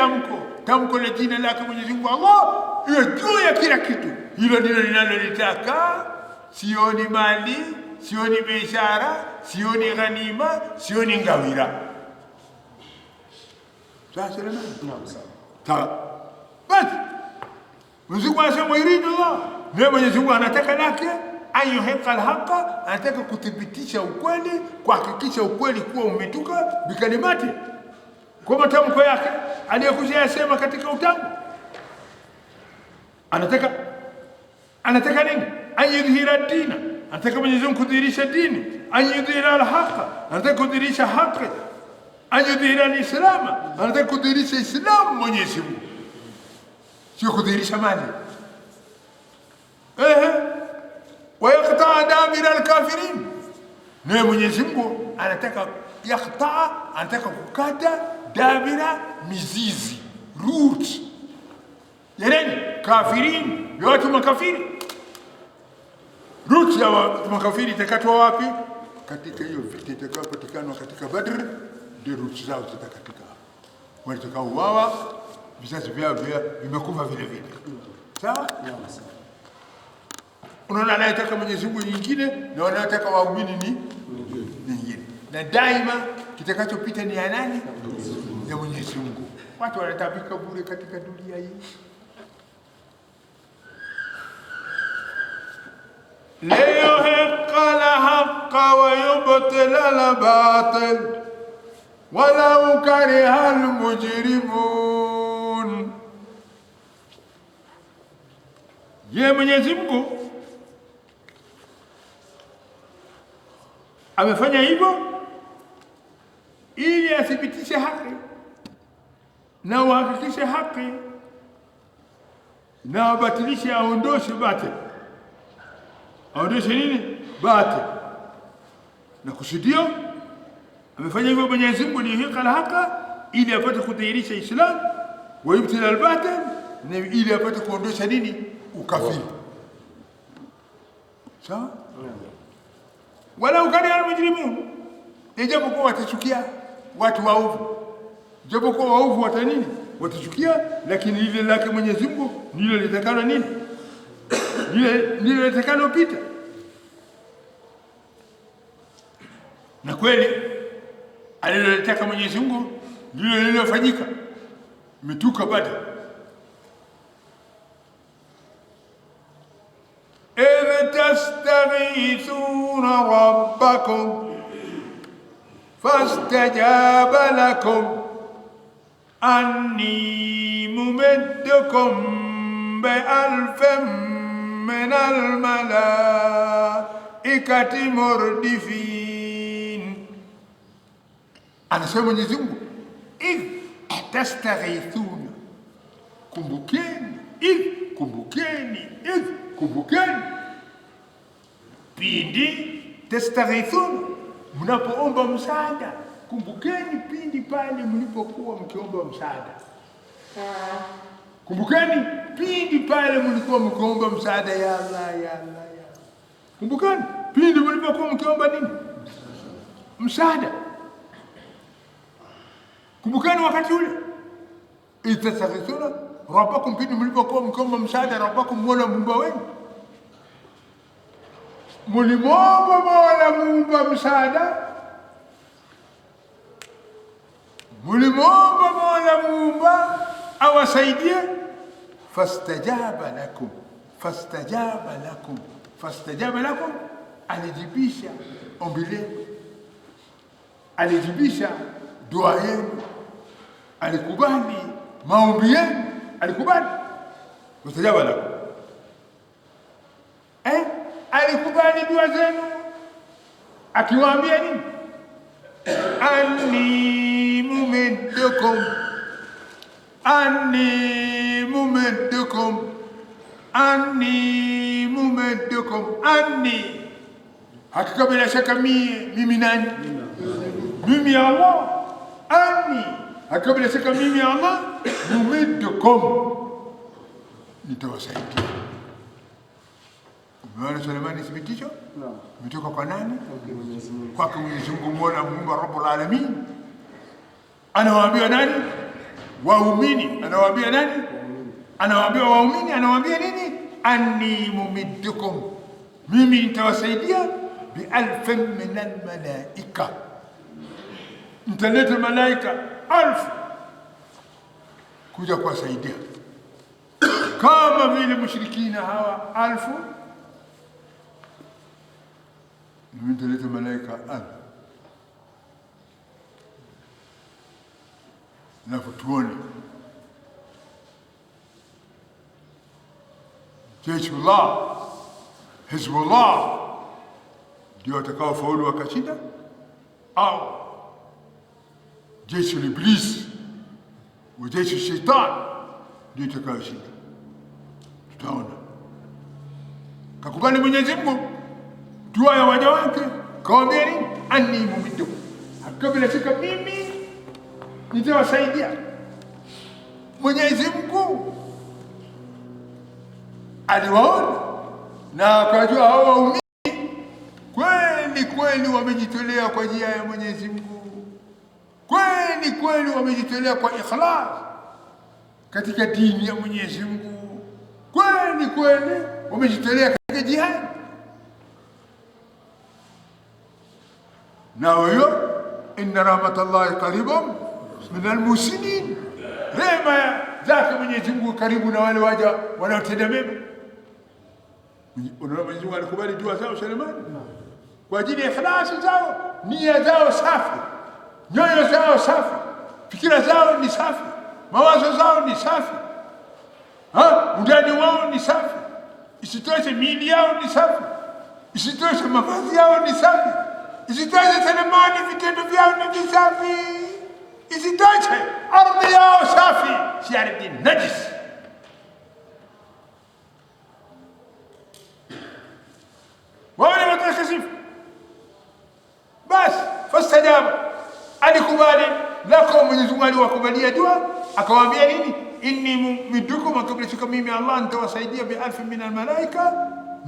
tamko la jina lake Mwenyezi Mungu Allah iwe juu ya kila kitu. Hilo ndilo ninalolitaka, sioni mali, sioni biashara, sioni ghanima, sioni ngawira. Sasa sawa. Basi Mwenyezi Mungu anasema yuridu Allah, na Mwenyezi Mungu anataka lake ayuhiqa alhaqa, anataka kuthibitisha ukweli, kuhakikisha ukweli kuwa umetuka bikalimati, kwa matamko yake aliyokuja yasema katika utangu. Anataka nini? Ayudhira dina, anataka Mwenyezi Mungu kudhihirisha dini. Ayudhira alhaqa, anataka kudhihirisha haki. Ayudhira alislama, anataka kudhihirisha Islamu Mwenyezi Mungu, sio kudhihirisha mali. Wayaqtaa dabira alkafirin, na Mwenyezi Mungu anataka yaqtaa, anataka kukata dabira, mizizi, roots ya nani? Kafirin, ya watu makafiri. Roots ya watu makafiri itakatwa wapi? Katika hiyo vita itakayopatikana katika Badr, ndio roots zao zitakatika. Watakaouawa, vizazi vyao vimekufa vile vile. Sawa? Unaona, anayetaka Mwenyezi Mungu nyingine na wanayotaka waumini ni nyingine, na daima kitakachopita ni ya nani? Ya Mwenyezi Mungu. Watu wanatabika bure katika dunia hii. liyuhiqa alhaqa wa yubtila albatil walau kariha almujrimun. Je, Mwenyezi Mungu amefanya hivyo ili athibitishe haki na uhakikishe haki na abatilishe, aondoshe batil. Aondoshe nini? Batil. Na kusudio amefanya hivyo Mwenyezi Mungu liyuhiqa alhaqa, ili apate kudhihirisha Islam, wa yubtila albatil, na ili apate kuondosha nini? Ukafiri. Sawa? Walau kariha almujrimun, ijapokuwa watachukia watu waovu, ijapokuwa waovu watanini? Watachukia, lakini lile lake Mwenyezi Mungu ndilo litakalo nini? Ndilo litakalo pita. Na kweli alilotaka Mwenyezi Mungu ndilo lililofanyika, imetuka Badr. إذ تستغيثون ربكم فاستجاب لكم أني ممدكم ب1000 من الملائكة مردفين. Anasema Mwenyezi Mungu, إذ تستغيثون, kumbukeni, kumbukeni, kumbukeni pindi tastaghithun, mnapoomba msaada. Kumbukeni pindi pale mlipokuwa mkiomba msaada. Kumbukeni pindi pale mlikuwa mkiomba msaada ya Allah, ya Allah, ya Allah. Kumbukeni pindi mlipokuwa mkiomba nini? Msaada. Kumbukeni wakati ule itastaghithuna rabbakum, pindi mlipokuwa mkiomba msaada rabbakum, Mola muumba wenu. Mlimwomba Mola muumba msaada, mlimwomba Mola muumba awasaidie. Fastajaba lakum, fastajaba lakum, fastajaba lakum, alijibisha ombi lenu, alijibisha dua yenu, alikubali maombi yenu, alikubali. Fastajaba lakum, alikubali dua zenu, akiwaambia nini? Anni mumiddukum, anni mumiddukum, anni mumiddukum, anni, hakika bila shaka mimi nani? Mimi ya Allah. Anni, hakika bila shaka mimi ya Allah, mumiddukum, nitawasaidia. Umeona Suleimani thibitisho? Naam. Umetoka kwa nani? Kwake Mwenyezi Mungu, Mola muumba Rabbul Alamin. Anawaambia nani? Waumini. Anawaambia nani? Anawaambia waumini, anawaambia nini? Anni mumiddukum, mimi nitawasaidia bialfin min almalaika, nitaleta malaika 1000 kuja kuwasaidia kama vile mushrikina hawa 1000. Mimi nitaleta malaika 1000. Na tuone Jeshullah, Hizbullah ndio watakao faulu wakashinda, au jeshi la Iblis wa jeshi shaitan ndio itakayoshinda? Tutaona. Kakubali Mwenyezi Mungu dua ya waja wake, kawaambia nini? Anni mumiddukum, hakika bila shaka mimi nitawasaidia. Mwenyezi Mungu aliwaona na akajua hawa waumini kweli kweli wamejitolea kwa njia ya Mwenyezi Mungu, kweli kweli wamejitolea kwa ikhlas katika dini ya Mwenyezi Mungu, kweli kweli wamejitolea katika jihad. Na huyo inna rahmatallahi qaribun min almuslimin, rehema zake Mwenyezi Mungu karibu na wale waja wanaotenda mema. Unaona Mwenyezi Mungu alikubali dua zao Suleimani kwa ajili ya ikhlasi zao, nia zao safi, nyoyo zao safi, fikira zao ni safi, mawazo zao ni safi, undani wao ni safi. Isitoshe miili yao ni safi, isitoshe mavazi yao ni safi, isitoshe Suleimani vitendo vyao ni visafi, isitoshe ardhi yao safi, si ardhi najis. Wale watakasifu basi, fastajaba, alikubali lako. Mwenyezi Mungu aliwakubalia dua, akawaambia nini? Inni mumiddukum, akabla shaka mimi Allah nitawasaidia bialfin min almalaika,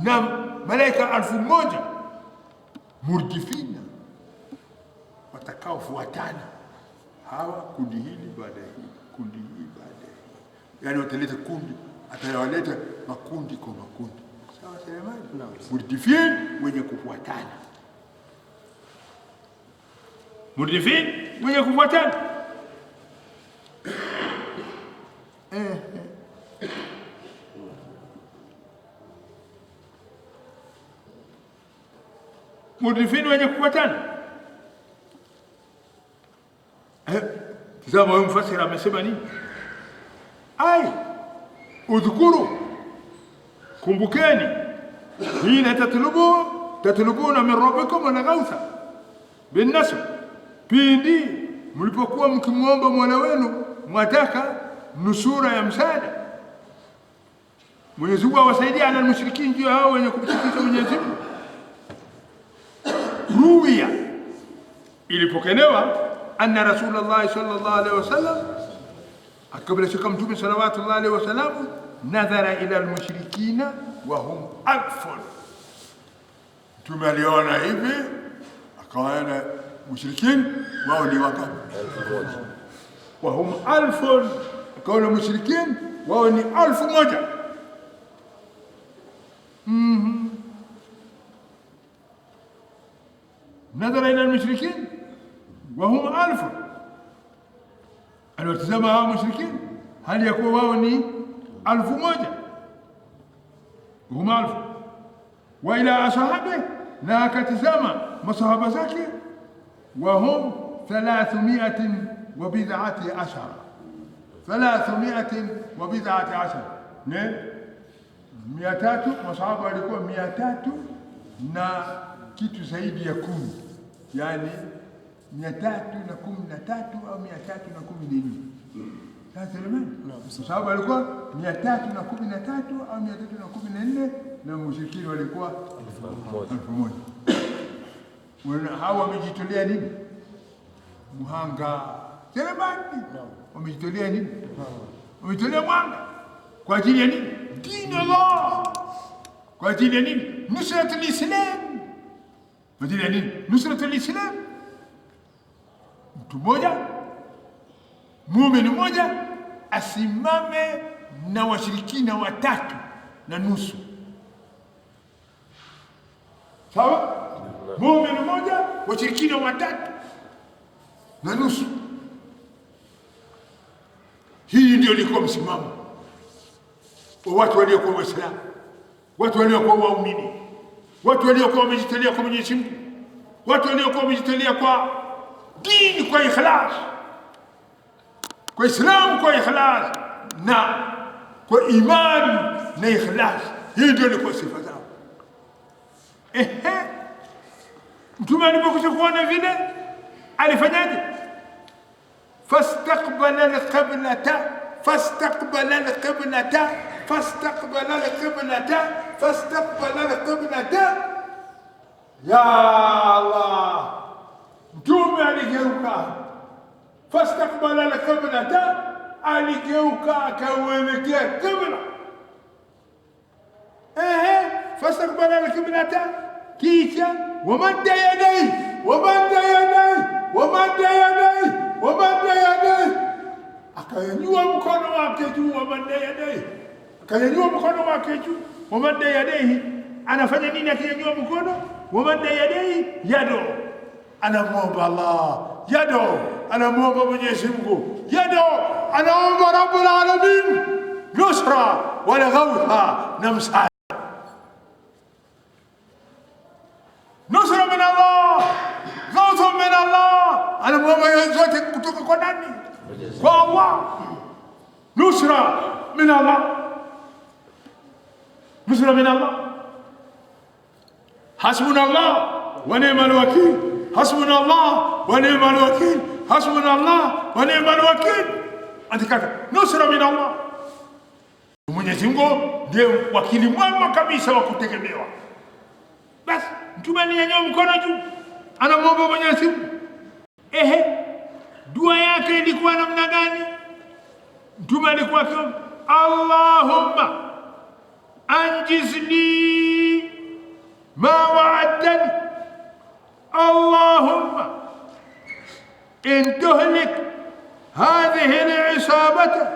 na malaika 1000 murdifina, watakaofuatana hawa, kundi hili baada ya hili, kundi hili baada ya hili, yani wataleta kundi, atawaleta makundi kwa makundi. Sawa Suleimani? Murdifin, wenye kufuatana, murdifin, wenye kufuatana. Murdifin, wenye kufuatana. Tazama huyu mfasiri amesema nini? Udhkuru, kumbukeni, hina tatlubuna min rabbikum al-ghawtha bin-nasr, pindi mlipokuwa mkimwomba Mola wenu mwataka nusura ya msaada. Mwenyezi Mungu awasaidia ala al-mushrikin, ndio hao wenye kumshirikisha Mwenyezi Mungu. Ruwiya, ilipokelewa anna Rasulullah sallallahu alaihi wasallam Akabla shaka Mtume sallallahu alaihi wasallam, nadhara ila almushrikina wa hum alfun. Mtume aliona hivi, akawaona mushrikin wao ni wangapi? 1000. Wa hum alfun, akawaona mushrikin wao ni 1000. نظر إلى المشركين وهم 1000. aliwatazama hao mushrikin hali ya kuwa wao ni 1000 hum 1000. wa ila ashabi, na akatazama masahaba zake wa hum 319 ne 300. masahaba walikuwa 300 na kitu zaidi ya 10, yani 313 au 314. Sasa sababu walikuwa 313 au 314 na mushirikini walikuwa 1000. Hawa wamejitolea nini? Muhanga. Seremani wamejitolea nini? Wamejitolea mwanga kwa ajili ya nini? Dini Allah. Kwa ajili ya nini? Nusratul Islam. Kwa ajili ya nini? Nusratul Islam. Mtu mmoja, muumini mmoja asimame na washirikina 3.5. Sawa? Muumini mmoja, washirikina 3.5. Hii ndio ilikuwa msimamo wa watu waliokuwa Waislamu, watu waliokuwa waumini, watu waliokuwa wamejitolea kwa Mwenyezi Mungu, watu waliokuwa wamejitolea kwa dini, kwa ikhlas, kwa Islam, kwa ikhlas na kwa imani na ikhlas. Hii ndio ilikuwa sifa zao. Mtume alipokuja kuona vile alifanyaje? Fastaqbala al-qiblata ya Allah. Mtume aligeuka, fastaqbala al-qiblata, aligeuka akauelekea qibla. Fastaqbala al-qiblata, kisha wamadda yadayhi, akanyanyua mkono wake juu, akanyanyua mkono wake juu. Wamadda yadayhi, anafanya nini akinyanyua mkono? Wamadda yadayhi yado, anamwomba Allah. Yado, anamwomba Mwenyezi Mungu. Yado, anaomba Rabbul Alamin nusra wala ghawtha na msaada. Nusra min Allah, ghawtha min Allah, anamwomba yote kutoka kwa nani? Kwa Allah. Nusra min Allah, nusra min Allah. Hasbuna Allah wa ni'mal wakil, hasbuna Allah wa ni'mal wakil, hasbuna Allah wa ni'mal wakil. Andikaka nusra min Allah. Mwenyezi Mungu ndiye wakili mwema kabisa wa kutegemewa. Basi Mtume alinyanyua mkono juu, anamwomba Mwenyezi Mungu. Dua yake ilikuwa namna gani? Mtume alikuwa akiomba Allahumma anjizni ma wa'adtani, Allahumma in tuhlik hadhihi al-isabata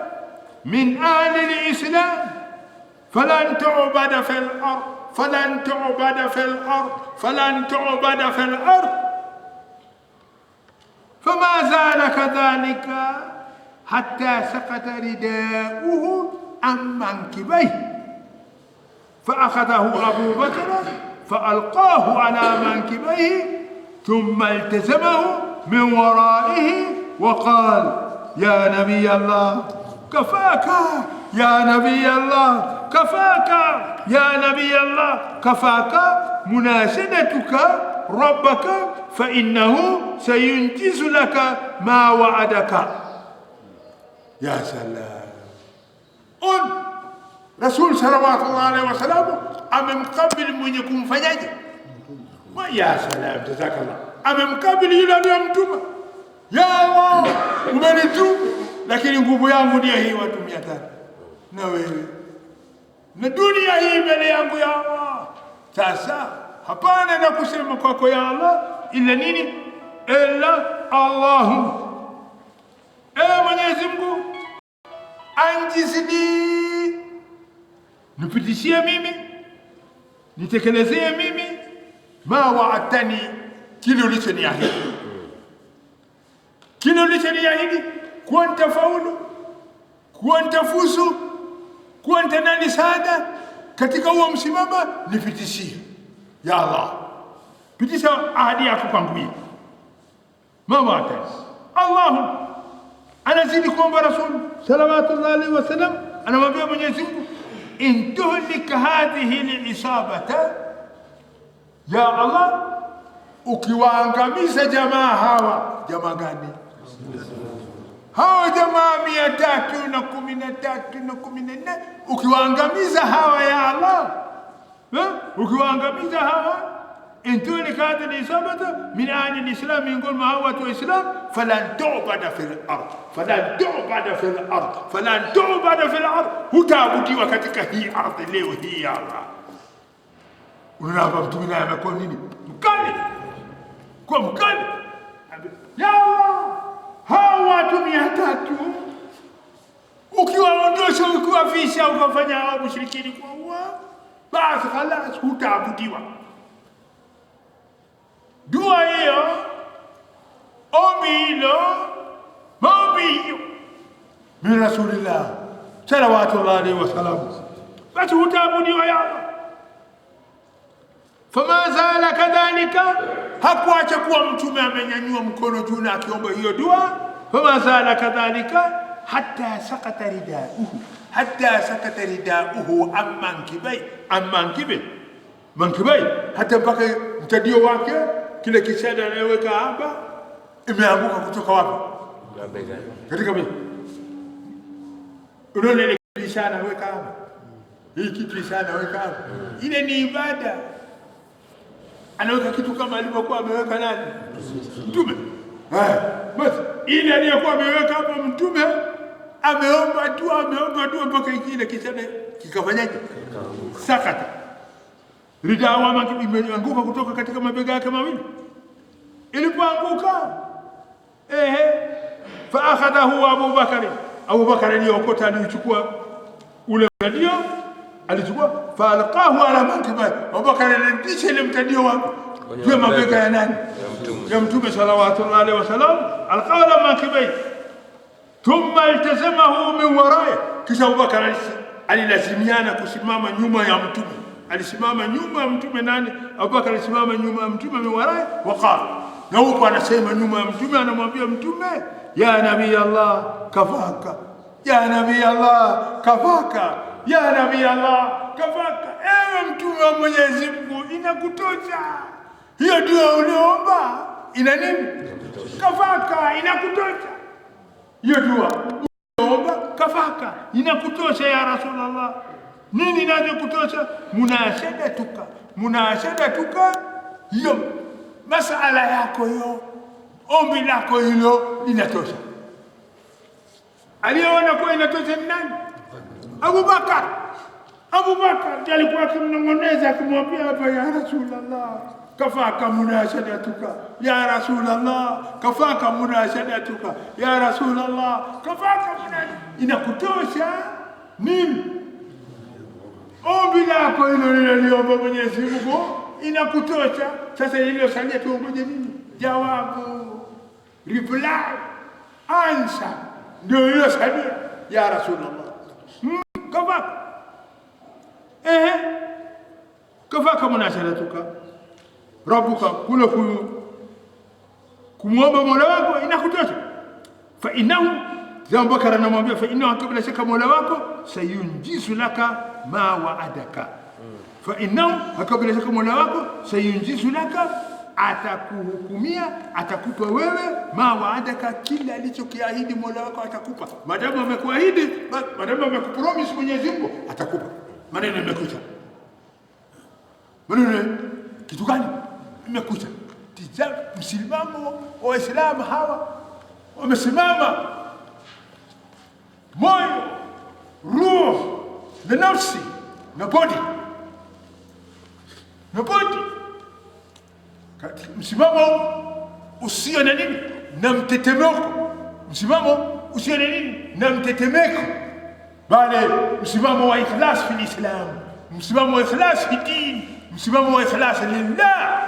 min ahli al-islam falan tu'bada fil ard, falan tu'bada fil ard, falan tu'bada fil ard. فما زال كذلك حتى سقط رداؤه عن منكبيه، فأخذه أبو بكر فألقاه على منكبيه ثم التزمه من ورائه وقال يا نبي الله كفاك، يا نبي الله كفاك، يا نبي الله كفاك مناشدتك ربك فإنه سينجز لك ما وعدك. يا سلام. رسول صلوات الله عليه وسلم amemkabili mwenye kumfanyaje? Ya salam, jazakallah. Amemkabili yule aliyemtuma. Ya Allah, umenituma lakini nguvu yangu ndio hii watu 500 na wewe na dunia hii mbele yangu ya Allah. Sasa hapana na kusema kwako ya Allah ila nini? Illa Allahu, Mwenyezi Mungu anjizidi, nipitishie mimi, nitekelezee mimi ma waatani, kile ulichoniahidi, kile ulichoniahidi, kuwa nitafaulu, kuwa nitafuzu, kuwa nitanani saada katika huo msimama, nipitishie ya Allah, pitisha ahadi yako kwangu mimi. Ma waatani Allahu, anazidi kuomba Rasul salawatullahi alayhi wasallam, anamwambia Mwenyezi Mungu, in tuhlika hadhihi al-isabata, ya Allah, ukiwaangamiza jamaa hawa. Jamaa gani hawa? Jamaa 313 na 14, ukiwaangamiza hawa ya Allah, ukiwaangamiza hawa, in tuhlika hadhihi al-isabata min ahli al-islam, miongoni mwa hawa watu wa Islam, falan tu'bada fil ard, falan tu'bada fil ard, falan tu'bada fil ard, hutaabudiwa katika hii ardhi leo hii ya Allah. Unaona hapa mtume naye amekuwa nini? Mkali, kwa mkali. Ya Allah, hawa watu 300 ukiwaondosha, ukiwafisha, ukafanya hao mushrikini kwa Allah, basi khalas hutaabudiwa. Dua hiyo, ombi hilo, maombi hiyo min Rasulillah salawatullahi alayhi wasallam, basi hutaabudiwa ya Allah. Fama zala kadhalika, hakuacha kuwa mtume amenyanyua mkono juu na akiomba hiyo dua. Fama zala kadhalika hatta sakata ridauhu, hatta sakata ridauhu mankibai, hata mpaka mtadio wake, kile kishada anayeweka hapa, imeanguka kutoka wapi? Katika mimi. Unaona ile kishada weka hapa, hii kitu kishada weka hapa, ile ni ibada. Anaweka kitu kama alivyokuwa ameweka nani? Mtume. Basi ile aliyokuwa ameweka hapa mtume, ameomba dua mpaka kile kishada kikafanyaje? Sakata ridawa, imeanguka kutoka katika mabega yake mawili. Ilipoanguka, fa akhadahu Abu Bakari aliokota, alichukua ule mtadio, alichukua fa alqahu ala mankibi. Abu Bakari alirudisha ile mtadio wake juu ya mabega ya nani? Ya Mtume sallallahu alayhi wasallam. Alqahu ala mankibi thumma iltazamahu min wara'i, kisha Abu Bakari alilazimiana kusimama nyuma ya Mtume. Alisimama nyuma ya Mtume nani? Abu Bakari alisimama nyuma ya Mtume min wara'i, waqala, na huko anasema nyuma ya Mtume, anamwambia Mtume, ya Nabii Allah kafaka, ya Nabii Allah kafaka, ya Nabii Allah kafaka. Ewe Mtume wa Mwenyezi Mungu, inakutosha hiyo dua uliomba. Ina nini? Kafaka, inakutosha hiyo dua uliomba. Kafaka, inakutosha ya Rasulullah. Nini inachokutosha? Munashadatuka, hiyo masala yako hiyo, ombi lako hilo linatosha. Aliyeona kuwa inatosha ni nani? Abu Bakar. Abu Bakar ndiye alikuwa akimnong'oneza, akimwambia hapa, ya Rasulullah kafaka munashadatuka, ya Rasulullah kafaka munashadatuka, ya Rasulullah kafaka inakutosha nini? Ombi lako hilo liliomba Mwenyezi Mungu inakutosha. Sasa iliyosalia tuongoje nini? Jawabu, reply, answer, ndio iliyosalia ya Rasulullah. Kafaka kafaka munashadatuka rabbuka, kule kumwomba Mola wako inakutosha. Fa innahu, Abu Bakar anamwambia, fa innahu, bila shaka Mola wako sayunjizu laka ma waadaka. Fa innahu, bila shaka Mola wako sayunjizu laka, atakuhukumia, atakupa wewe ma waadaka, kila alichokiahidi Mola wako atakupa. Madamu amekuahidi, madamu amekupromise Mwenyezi Mungu, atakupa. Maneno yamekuja. Maneno kitu gani? Imekuja. Tizama msimamo wa Waislamu hawa, wamesimama moyo, ruh na nafsi na body msimamo usio na nini na mtetemeko, msimamo usio na nini na mtetemeko, bali msimamo wa ikhlas fi Islam, msimamo wa ikhlas fi din, msimamo wa ikhlas lillah.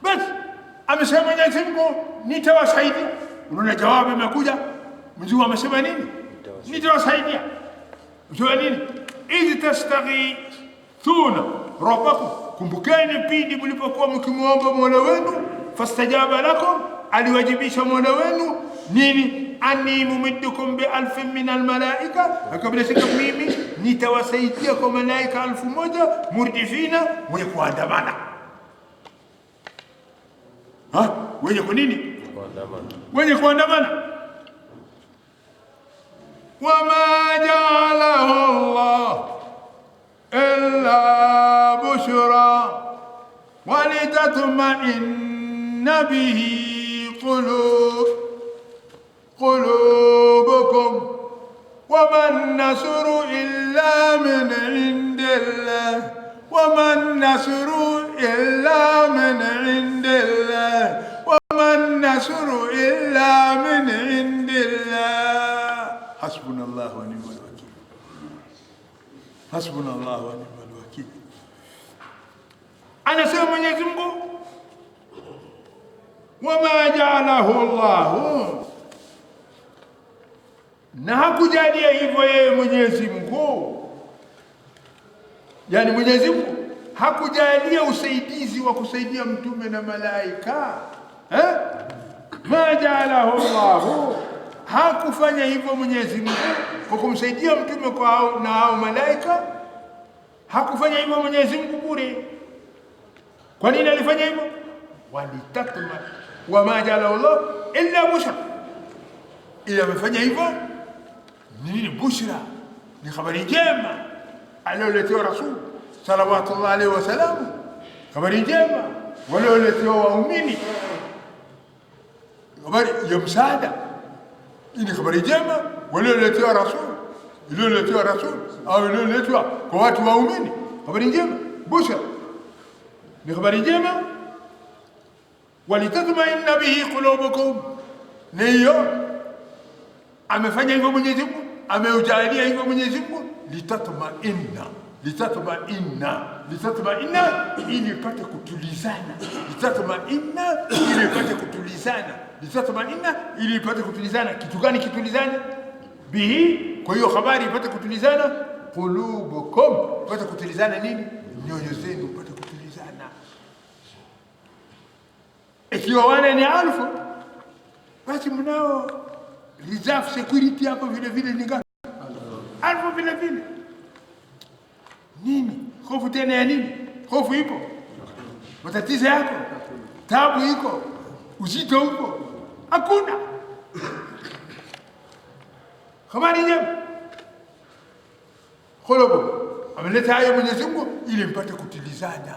Basi amesema Mwenyezi Mungu nitawasaidia. Unaona jawabu imekuja, Mwenyezi amesema nini? Nitawasaidia. Unajua nini? Idh tastaghithuna rabbakum, kumbukeni pindi mlipokuwa mkimwomba Mola wenu, fastajaba lakum, aliwajibisha Mola wenu nini? Anni mumiddukum bi alfin min almalaika, akabila shaka mimi nitawasaidia kwa malaika 1000 murdifina, wenye kuandamana. Wenye kwa nini? Kuandamana. Wenye kuandamana. Wama ja'alahu Allah illa bushra walitatma'inna bihi qulubukum wama an-nasru illa min indillah wama an-nasru illa min indillah wama an-nasru illa min indillah. حسبنا الله ونعم الوكيل. حسبنا الله ونعم الوكيل. أنا سمع Mwenyezi Mungu wama ja'alahu Allah, na hakujalia hivyo yeye Mwenyezi Mungu, yani Mwenyezi Mungu hakujalia usaidizi wa kusaidia mtume na malaika. Ma ja'alahu Allah, hakufanya hivyo Mwenyezi Mungu kwa kumsaidia mtume na hao malaika. Hakufanya hivyo Mwenyezi Mungu bure. Kwa nini alifanya hivyo? Walitatma wama ja'alahu Allah illa bushra, ila amefanya hivyo nini? Bushra, ni habari njema aliyoletewa Rasul sallallahu alaihi wasallam, habari njema walioletewa waumini, habari ya msaada. Hii ni habari njema walioletewa Rasul, iliyoletewa Rasul au iliyoletwa kwa watu waumini. Habari njema, bushra, ni habari njema. Walitatma'inna bihi qulubukum, niyo amefanya hivyo Mwenyezi Mungu, ameujalia hivyo Mwenyezi Mungu. Litatma'inna ili ipate kutulizana, litatma'inna ili ipate kutulizana, litatma'inna ili ipate kutulizana. Kitu gani kitulizana? Bihi, kwa hiyo habari ipate kutulizana. Qulubukum, ipate kutulizana nini? Nyoyo zenu ipate kutulizana. Ikiwa wane ni 1000, basi mnao reserve security hapo vile vile ni ngapi? 1000 vile vile. Nini hofu tena ya nini? Hofu ipo, matatizo yako, tabu iko, uzito uko, hakuna. Habari njema. Kholobo ameleta hayo Mwenyezi Mungu ili mpate kutulizana,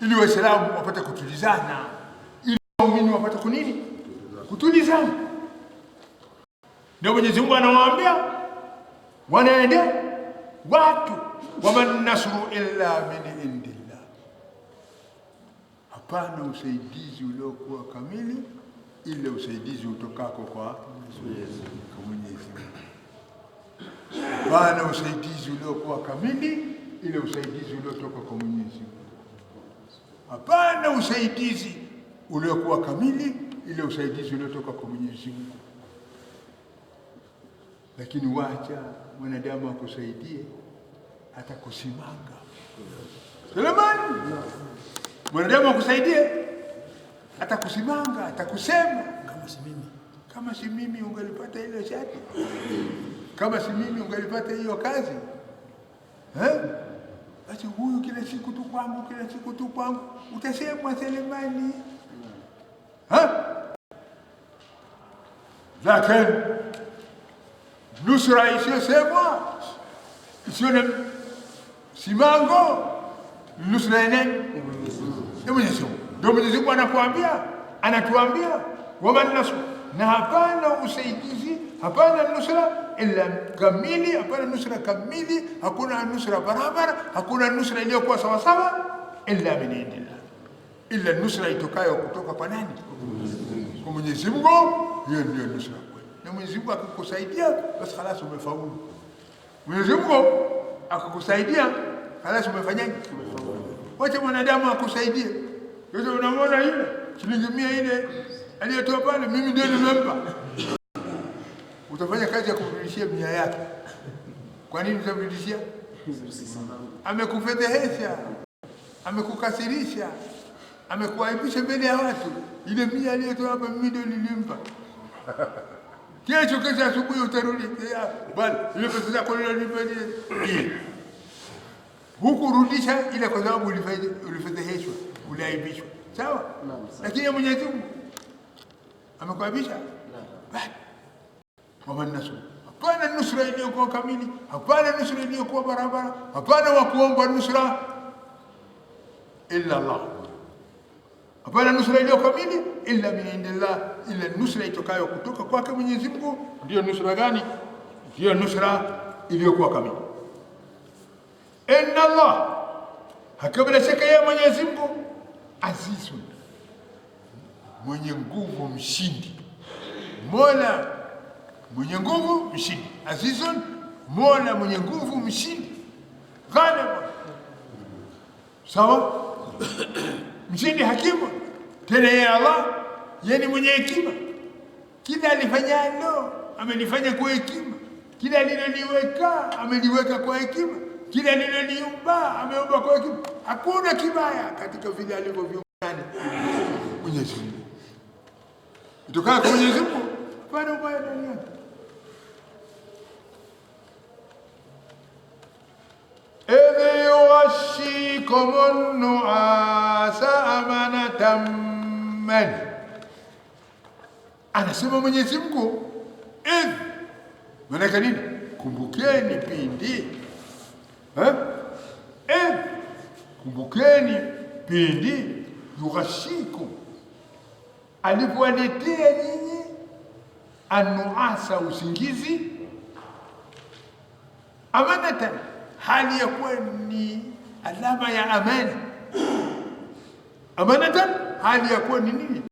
ili Waislamu wapate kutulizana, ili waumini wapate kunini? Kutulizana. Ndio Mwenyezi Mungu anawaambia wanaende watu, waman nasru illa min indillah, hapana usaidizi uliokuwa kamili ila usaidizi utokako kwa Mwenyezi Mungu. Hapana usaidizi uliokuwa kamili ila usaidizi uliotoka kwa Mwenyezi Mungu. Hapana usaidizi uliokuwa kamili ila usaidizi uliotoka kwa Mwenyezi Mungu. Lakini wacha mwanadamu akusaidie hata kusimanga. Suleiman, mwanadamu akusaidie hata kusimanga, hata kusema kama si mimi ungelipata ile shati, kama si mimi ungelipata hiyo kazi. Basi huyu kila siku tu kwangu, utasemwa Suleimani. Lakini nusra isiyosemwa, isiyo na simango, nusra ya nani? Ya Mwenyezi Mungu. Ndio Mwenyezi Mungu anatuambia, waman nasru, na hapana usaidizi, hapana nusra illa kamili, hapana nusra kamili, hakuna nusra barabara, hakuna nusra iliyokuwa sawa sawa illa min indillah, illa nusra itokayo kutoka kwa nani? Kwa Mwenyezi Mungu. Hiyo ndio nusra kweli, na Mwenyezi Mungu akikusaidia basi خلاص umefaulu. Mwenyezi Mungu akakusaidia خلاص umefanyaje? Wacha mwanadamu akusaidie. Sasa unamwona yule shilingi 100 ile aliyotoa pale, mimi ndio nimempa. Utafanya kazi ya kurudishia 100 yake. Kwa nini utamrudishia? Amekufedhehesha, amekukasirisha, amekuaibisha mbele ya watu. Ile 100 aliyotoa hapa mimi ndio nilimpa. Kesho asubuhi utarudi, bwana ile pesa zako nilinipa ile. Hukurudisha ile kwa sababu ulifedheheshwa, uliaibishwa. Sawa? Lakini Mwenyezi Mungu amekuaibisha? Waman nasr, hapana nusra iliyokuwa kamili, hapana nusra iliyokuwa barabara, hapana wa kuomba nusra illa Allah, hapana nusra iliyo kamili illa min indillah, illa nusra itokayo kutoka kwake Mwenyezi Mungu. Ndio nusra gani? Ndio nusra iliyokuwa kamili. Inna Allah, hakika shaka ya Mwenyezi Mungu, azizun, mwenye nguvu mshindi, Mola mwenye nguvu mshindi. Azizun, Mola mwenye nguvu mshindi. Ghalib, sawa, mshindi, hakimu. Tena ya Allah yani mwenye hekima, kila alifanyalo amelifanya kwa hekima, kila aliloliweka ameliweka kwa hekima, kila aliloliumba ameumba kwa hekima. Hakuna kibaya katika vile alivyoviumba Mwenyezi Mungu. Itokaa kwa Mwenyezi Mungu, hapana ubaya ndani yake. Idh yughashshikum nu'asa amanatan min, anasema Mwenyezi Mungu idh, maana nini? Kumbukeni pindi, kumbukeni pindi yughashshikum, alipowaletea nyinyi anuasa, usingizi, amanatan, hali ya kuwa ni alama ya amani. Amanatan, hali ya kuwa ni nini?